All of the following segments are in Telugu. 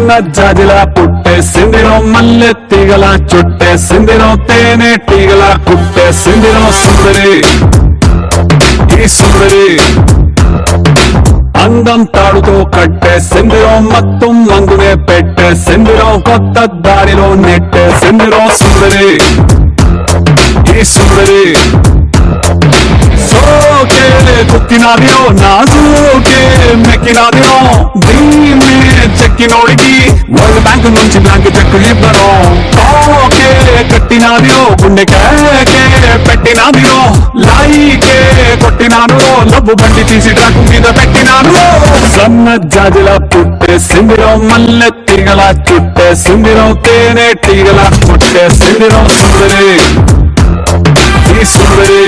సన్న జాజిలా పుట్టేసిందిరో మల్లె తీగల చుట్టేసిందిరో తేనె తీగల కుట్టేసిందిరో సుందరి ఈ సుందరి అందం తాడుతో కట్టేసిందిరో మొత్తం మందునే పెట్టేసిందిరో కొత్త దారిలో నెట్టేసిందిరో సుందరి ఈ సుందరి సోకే కుక్కినాదిరో నాజూకే మెక్కినాదిరో దీన్ని చెక్కినోడికి వరల్డ్ బ్యాంక్ నుంచి బ్యాంక్ చెక్కు ఇవ్వను ఓకే కట్టినాదిరో గుండె కేకే పెట్టినాదిరో లాయికే కొట్టినాను లబ్బు బండి తీసి ట్రాక్ మీద పెట్టినాను సన్న జాజిలా పుట్టేసిందిరో మల్లె తీగల చుట్టేసిందిరో తేనె తీగల కొట్టేసిందిరో సుందరి ఈ సుందరి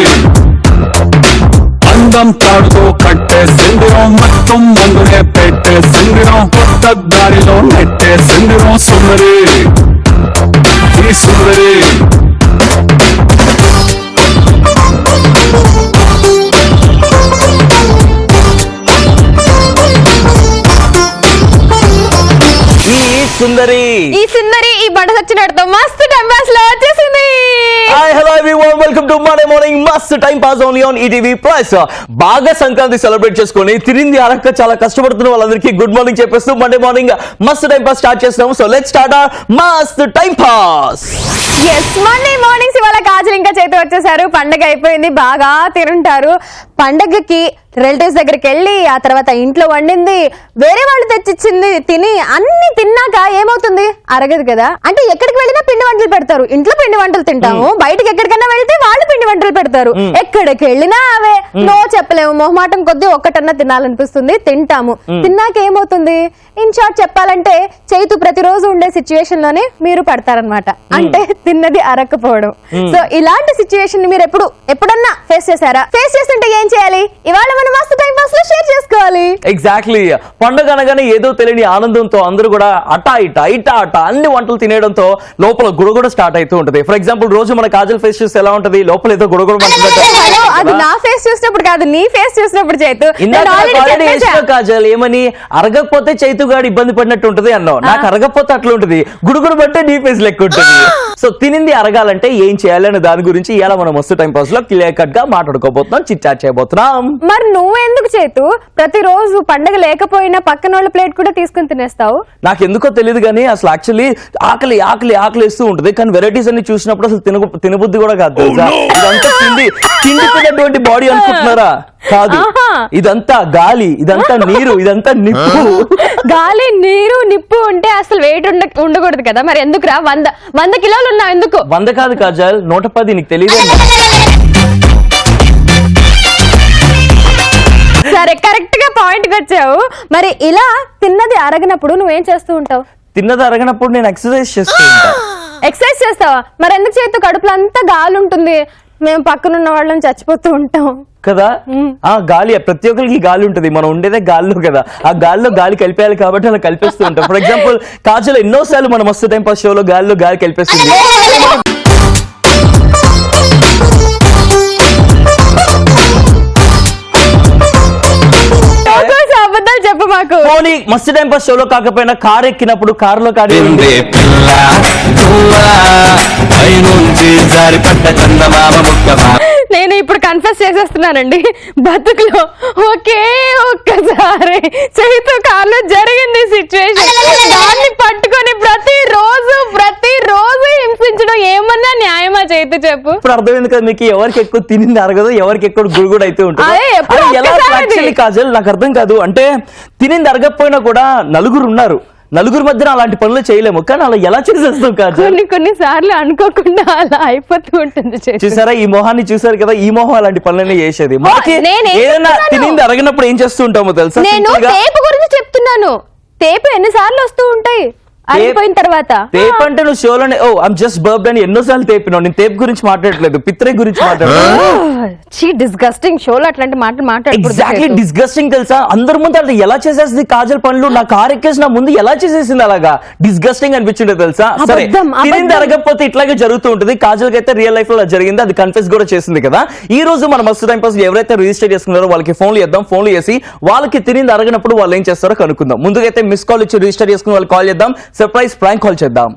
అందం తాడుతో కట్టేసిందిరో మొత్తం మందునే పెట్టేసిందిరో కొత్త దారిలో నెట్టేసిందిరో సుందరి ఈ సుందరి సుందరి ఈ సుందరి ఈ బండ సచ్చినట్టు మస్తు టైం పాస్ లో వచ్చేసింది. Hi hello everyone, welcome to Monday morning Mast time pass only on ETV plus. బాగా సంక్రాంతి సెలబ్రేట్ చేసుకొని తిరింది అరక్క చాలా కష్టపడుతున్న వాళ్ళందరికీ గుడ్ మార్నింగ్ చెప్పేస్తూ Monday morning Mast time pass start చేస్తున్నాము. So let's start our Mast time pass. Yes, Monday mornings ఇవాళ కాజల్ ఇంకా చేతి వచ్చేసారు. పండగ అయిపోయింది, బాగా తిరుంటారు. పండగకి రిలేటివ్స్ దగ్గరికి వెళ్ళి ఆ తర్వాత ఇంట్లో వండింది వేరే వాళ్ళు తెచ్చిచ్చింది తిని అన్ని తిన్నాక ఏమవుతుంది, అరగదు కదా. అంటే ఎక్కడికి వెళ్ళినా పిండి వంటలు పెడతారు, ఇంట్లో పిండి వంటలు తింటాము, బయటకి ఎక్కడికైనా వెళ్తే వాళ్ళు పిండి వంటలు పెడతారు. ఎక్కడికి వెళ్ళినా అవే, నో చెప్పలేము, మొహమాటం కొద్దీ ఒక్కటన్నా తినాలనిపిస్తుంది, తింటాము. తిన్నాక ఏమవుతుంది, ఇన్ షార్ట్ చెప్పాలంటే చైతు ప్రతిరోజు ఉండే సిచ్యువేషన్ లోనే మీరు పడతారనమాట. అంటే తిన్నది అరక్కపోవడం. సో ఇలాంటి సిచ్యువేషన్ మీరు ఎప్పుడన్నా ఫేస్ చేశారా? ఫేస్ చేస్తుంటే ఏం చేయాలి, ఇవాళ మనం మస్తు టైం పాస్ లో షేర్ చేసుకోవాలి. ఎగ్జాక్ట్లీ, పండుగ అనగానే ఏదో తెలియని ఆనందంతో అందరూ కూడా అటా ఇటా అన్ని వంటలు తినేయడంతో లోపల గుడగుడ స్టార్ట్ అవుతూ ఉంటది. ఫర్ ఎగ్జాంపుల్ రోజు మన కాజల్ ఫేస్ చూస్తే ఎలా ఉంటది, లోపల ఏదో గుడగుడ. అది నా ఫేస్ చూసినప్పుడు కాదు, నీ ఫేస్ చూసినప్పుడు చైతు. కాజల్ ఏమని అరగకపోతే చైతు గాడు ఇబ్బంది పడినట్టు ఉంటది అన్నావు, నాకు అరగకపోతే అట్లా ఉంటది, గుడుగుడు బట్టే నీ ఫేస్ లెక్క ఉంటుంది. సో తినింది అరగాలంటే ఏం చేయాలి అనే దాని గురించి ఇలా మనం మస్తు టైం పాస్ లో క్లియర్ కట్ గా మాట్లాడుకోబోతున్నాం, చిట్ చాట్ చేయబోతున్నాం. మరి నువ్వెందుకు చేతు ప్రతిరోజు పండగ లేకపోయినా పక్కన వాళ్ళ ప్లేట్ కూడా తీసుకుని తినేస్తావు? నాకు ఎందుకో తెలియదు కానీ అసలు యాక్చువల్లీ ఆకలి ఆకలి ఆకలి వేస్తూ ఉంటుంది, కానీ వెరైటీస్ అన్ని చూసినప్పుడు అసలు తినబుద్ధి కూడా కాదు. ఇదంతా తిండిపోయినటువంటి బాడీ అనుకుంటున్నారా? కాదు, ఇదంతా గాలి, ఇదంతా నీరు, ఇదంతా నిప్పు. గాలి నీరు నిప్పు ఉంటే అసలు వెయిట్ ఉండకూడదు కదా, మరి ఎందుకురా 100 కిలోలు ఉన్నావు ఎందుకు? 100 కాదు కాజల్, 110. నీకు తెలియదు. సరే, కరెక్ట్ గా పాయింట్ కి వచ్చావు. మరి ఇలా తిన్నది అరగనప్పుడు నువ్వేం చేస్తూ ఉంటావు? తిన్నది అరగనప్పుడు నేను ఎక్సర్సైజ్ చేస్తూ ఉంటా. ఎక్సర్సైజ్ చేస్తావా? మరి ఎందుకు చేతు కడుపులో అంతా గాలి ఉంటుంది, మేము పక్కనున్న వాళ్ళని చచ్చిపోతూ ఉంటాం కదా. ఆ గాలి, ప్రతి ఒక్కరికి గాలి ఉంటుంది, మనం ఉండేదే గాలిలో కదా, ఆ గాలిలో గాలి కలిపేయాలి కాబట్టి అలా కలిపేస్తూ ఉంటాం. ఫర్ ఎగ్జాంపుల్ కాజల్ ఎన్నోసార్లు మన మస్తు టైం పాస్ షోలో గాలిలో గాలి కలిపేస్తుంది. చెప్పు మాకు. పోనీ మస్తు టైం పాస్ షోలో కాకపోయినా కార్ ఎక్కినప్పుడు కారులో నేను ఇప్పుడు కన్ఫెస్ చేసేస్తున్నానండి, బతుకులో ఒక్కసారి చైతు కార్లో జరిగింది సిచ్యువేషన్. దాన్ని పట్టుకొని ప్రతిరోజు హింసించడం ఏమన్నా న్యాయమా చైతు చెప్పు? ఇప్పుడు అర్థమైంది కదా మీకు, ఎవరికి ఎక్కువ తినింది అరగదు, ఎవరికి ఎక్కువ గురుగుడు అయితే ఉంటుంది. కాజల్ నాకు అర్థం కాదు, అంటే తినింది అరగకపోయినా కూడా నలుగురు ఉన్నారు, నలుగురు మధ్యన అలాంటి పనులు చేయలేము, కానీ అలా ఎలా చేసేస్తాం కాజల్? కొన్నిసార్లు అనుకోకుండా అలా అయిపోతూ ఉంటుంది. చూసారా, ఈ మొహాన్ని చూసారు కదా, ఈ మొహం అలాంటి పనులనే చేసేది. మనకి ఏదైనా తినింది అరగనప్పుడు ఏం చేస్తూ ఉంటామో తెలుసా? నేను టేపు గురించి చెప్తున్నాను. టేపు ఎన్నిసార్లు వస్తూ ఉంటాయి, అరిగిపోయిన తర్వాత తేప్ అంటే నువ్వు షోలోనే ఓ ఐమ్ జస్ట్ బర్బ్ అని ఎన్నోసార్లు తేపినావు. నేను తేప్ గురించి మాట్లాడట్లేదు, పిత్రే గురించి మాట్లాడుతున్నాను. డిస్గస్టింగ్ షోలో అట్లాంటి మాటలు ఎగ్జాక్ట్లీ మాట్లాడకూడదు. డిస్గస్టింగ్ తెలుసా, అందరి ముందు అట్లా ఎలా చేసేసింది కాజల్ పనులు, నా కార్ ఎక్కేసి నా ముందు ఎలా చేసేసింది, అలాగా డిస్గస్టింగ్ అనిపించింది తెలుసా. సరే అబద్ధం. తినింది అరగకపోతే ఇట్లాగే జరుగుతూ ఉంటుంది. కాజల్ అయితే రియల్ లైఫ్ లో జరిగింది, అది కన్ఫెస్ కూడా చేసింది కదా. ఈ రోజు మన మస్తు టైం పాస్ ఎవరైతే రిజిస్టర్ చేసుకున్నారో వాళ్ళకి ఫోన్లు చేద్దాం. ఫోన్లు చేసి వాళ్ళకి తినింది అరగనప్పుడు వాళ్ళు ఏం చేస్తారో కనుక్కుందాం. ముందుకైతే మిస్ కాల్ ఇచ్చి రిజిస్టర్ చేసుకుని వాళ్ళు కాల్ చేద్దాం, సర్ప్రైజ్ ప్రాంక్ కాల్ చేద్దాం.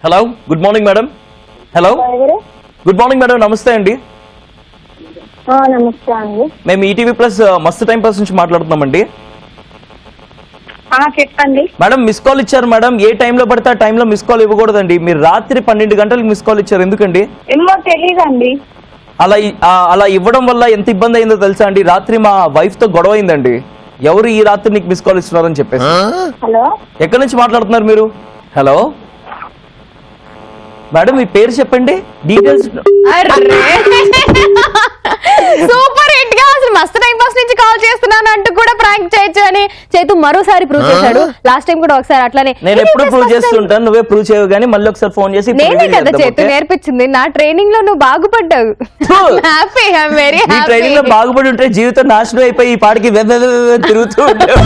Hello, good morning madam. Hello, good morning madam, నమస్తే అండి. నమస్తే అండి. మేము ఈటీవీ ప్లస్ మస్తు టైం పాస్ నుంచి మాట్లాడుతున్నామండి. చెప్పండి మేడం, మిస్ కాల్ ఇచ్చారు మేడం. ఏ టైంలో పడితే ఆ టైంలో మిస్ కాల్ ఇవ్వకూడదండి. మీరు రాత్రి 12 గంటలకు మిస్ కాల్ ఇచ్చారు, ఎందుకండి? ఏమో తెలీదండి. అలా ఇవ్వడం వల్ల ఎంత ఇబ్బంది అయిందో తెలుసా అండి. రాత్రి మా వైఫ్ తో గొడవ అయిందండి. ఎవరు ఈ రాత్రి నీకు మిస్ కాల్ ఇస్తున్నారని చెప్పేసి. హలో, ఎక్కడి నుంచి మాట్లాడుతున్నారు మీరు? హలో మేడం, మీ పేరు చెప్పండి, డీటెయిల్స్. సూపర్ హిట్ గా అసలు మస్తు టైం పాస్ నుంచి కాల్ చేస్తున్నాను అంటూ కూడా ప్రాంక్ చేయొచ్చు అని చేతు మరోసారి ప్రూవ్ చేశాడు. లాస్ట్ టైం కూడా ఒకసారి అట్లానే నేను ఎప్పుడు ప్రూవ్ చేస్తుంటాను, నువ్వే ప్రూవ్ చేయవు కానీ మళ్ళీ ఒకసారి ఫోన్ చేసి నేనే కదా చేతు నేర్పించింది. నా ట్రైనింగ్ లో నువ్వు బాగుపడ్డావు. హ్యాపీ, ఐఎమ్ వెరీ ఈ ట్రైనింగ్ లో హ్యాపీ. బాగుపడి ఉంటే జీవితం నాశనం అయిపోయి ఈ పాటికి తిరుగుతూ ఉంటావు.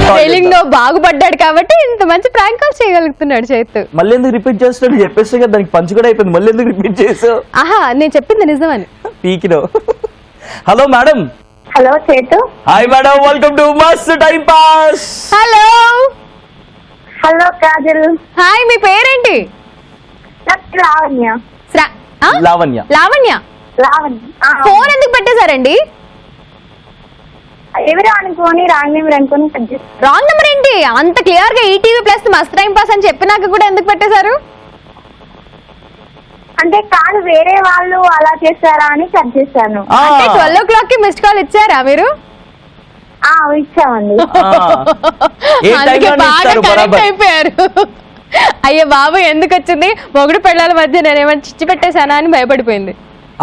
ట్రైనింగ్ లో బాగుపడ్డాడు కాబట్టి ఇంత మంచి ప్రాంక్ కాల్ చేయగలుగుతున్నాడు చేతు. మళ్ళీ ఎందుకు రిపీట్ చేస్తాడు చెప్పేస్తే కదా, దానికి పంచ్ కూడా అయిపోయింది. మళ్ళీ ఎందుకు రిపీట్ చేసావు? ఆహా, నేను చెప్పింది నిజమని. పీకిలో. Hello madam. హలో చేతు. Hi madam, welcome to Mast time pass. Hello. Hello Kajal. Hi, మీ పేరేంటి? నాకు లావణ్య. లావణ్య. లావణ్య. లావణ్య. ఫోన్ ఎందుకు పెట్టేశారండి? ఎవరు అనుకోని రాంగ్ నెంబర్ అనుకోని కట్ చేస్తాను. రాంగ్ నెంబర్ ఏంటి? అంత క్లియర్ గా ETV plus Mast time pass అని చెప్పినాక కూడా ఎందుకు పెట్టేశారు? అంటే కాదు, వేరే వాళ్ళు అలా చేస్తారా అని కట్ చేశాను. అంటే 12 o'clock కి మిస్డ్ కాల్ ఇచ్చారా మీరు? ఇచ్చామండి. ఏ అందుకే టైంలో బాగా ఇస్తారు కనెక్ట్ బరాబర్. అయిపోయారు. అయ్యో బాబు, ఎందుకు వచ్చింది మొగుడు పెళ్ళాల మధ్య నేనేమైనా చిచ్చి పెట్టేశానా అని భయపడిపోయింది.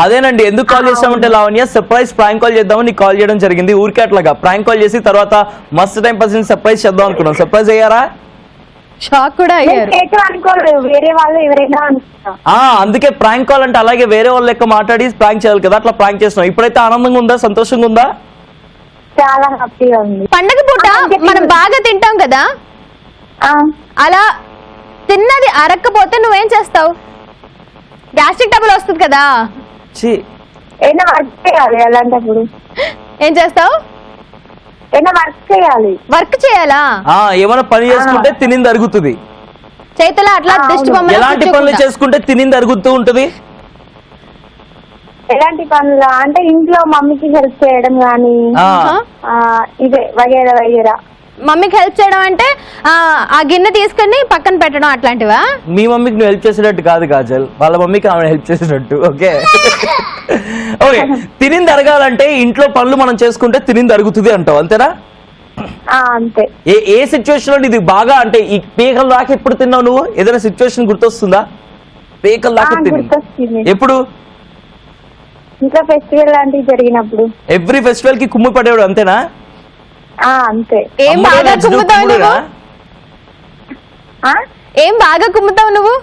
అదేనండి, ఎందుకు కాల్ చేస్తామంటే లావణ్య సర్ప్రైజ్ ప్రాంక్ కాల్ చేద్దామని నీకు కాల్ చేయడం జరిగింది. ఊరికే అట్లాగా ప్రాంక్ కాల్ చేసి తర్వాత మస్త్ టైం పాస్ సర్ప్రైజ్ చేద్దాం అనుకున్నాం. సర్ప్రైజ్ అయ్యారా? షాక్ కూడా అయ్యారు. చేతు అనుకోలేదు, వేరే వాళ్ళు ఎవరైనా అనుకుంటా. అందుకే ప్రాంక్ కాల్ అంటే అలాగే వేరే వాళ్ళ లెక్క మాట్లాడి ప్రాంక్ చేయాలి కదా, అట్లా ప్రాంక్ చేస్తున్నాం. ఇప్పుడైతే ఆనందంగా ఉందా, సంతోషంగా ఉందా? చాలా హ్యాపీగా ఉంది. పండగ పూట మనం బాగా తింటాం కదా, అలా తిన్నది అరక్కపోతే నువ్వేం చేస్తావు? గ్యాస్ట్రిక్ ట్రబుల్ వస్తుంది కదా. ఏమైనా వర్క్ చేయాలి, అలాంటప్పుడు ఏం చేస్తావు? ఏమైనా వర్క్ చేయాలి. వర్క్ చేయాలా? ఏమైనా పని చేసుకుంటే తినింది అరుగుతుంది. చేతుల అట్లా దిష్టి బొమ్మలా ఎలాంటి పనులు కూర్చోకుండా. చేసుకుంటే తినింది అరుగుతూ ఉంటది? ఎలాంటి పనులు అంటే ఇంట్లో మమ్మీకి హెల్ప్ చేయడం గానీ, ఇదే వగేరా వగేరా. మమ్మీకి హెల్ప్ చేయడం అంటే ఆ గిన్నె తీసుకొని పక్కన పెట్టడం అట్లాంటివా? మీ మమ్మీకి నువ్వు హెల్ప్ చేసేటట్టు కాదు కాజల్, వాళ్ళ మమ్మీకి ఆమె హెల్ప్ చేసేటట్టు. ఓకే ఓకే, తినింది అరగాలంటే ఇంట్లో పనులు మనం చేసుకుంటే తినింది అరుగుతుంది అంటావు, అంతేనా? అంతే. ఏ సిచ్యువేషన్ లో ఇది బాగా అంటే ఈ పీకల దాకా ఎప్పుడు తిన్నావు నువ్వు? ఏదైనా సిచ్యువేషన్ గుర్తొస్తుందా? పీకల దాకా గుర్తొస్తుంది. ఎప్పుడు? ఇంకా ఫెస్టివల్ లాంటివి జరిగినప్పుడు. ఎవ్రీ ఫెస్టివల్ కి కుమ్మి పడేవాడు, అంతేనా? అంతే. ఏం బాగా కుమ్ముతావు నువ్వు? ఏం బాగా కుమ్ముతావు నువ్వు?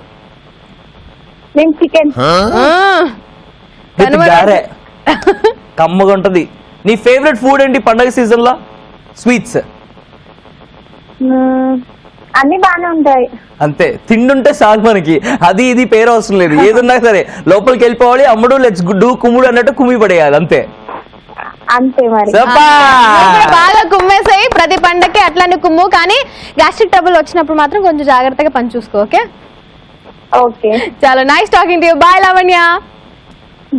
నేను చికెన్. కమ్మగా ఉంటది. నీ ఫేవరెట్ ఫుడ్ ఏంటి పండగ సీజన్ లో? స్వీట్స్ అన్ని బాగానే ఉంటాయి. అంతే, తిండుంటే చాలు మనకి. అది ఇది పేరు అవసరం లేదు, ఏదున్నా సరే లోపలికి వెళ్ళిపోవాలి, అమ్ముడు లెట్స్ గుడ్డు కుమ్ముడు అన్నట్టు కుమ్మి పడేయాలి, అంతే. అంతే మరి. బాగా కుమ్మేసాయి ప్రతి పండగకి అట్లానే కుమ్ము. కానీ గ్యాస్ట్రిక్ ట్రబుల్ వచ్చినప్పుడు మాత్రం కొంచెం జాగ్రత్తగా పని చూసుకో. ఓకే ఓకే, చాలా nice talking to you. Bye Lavanya.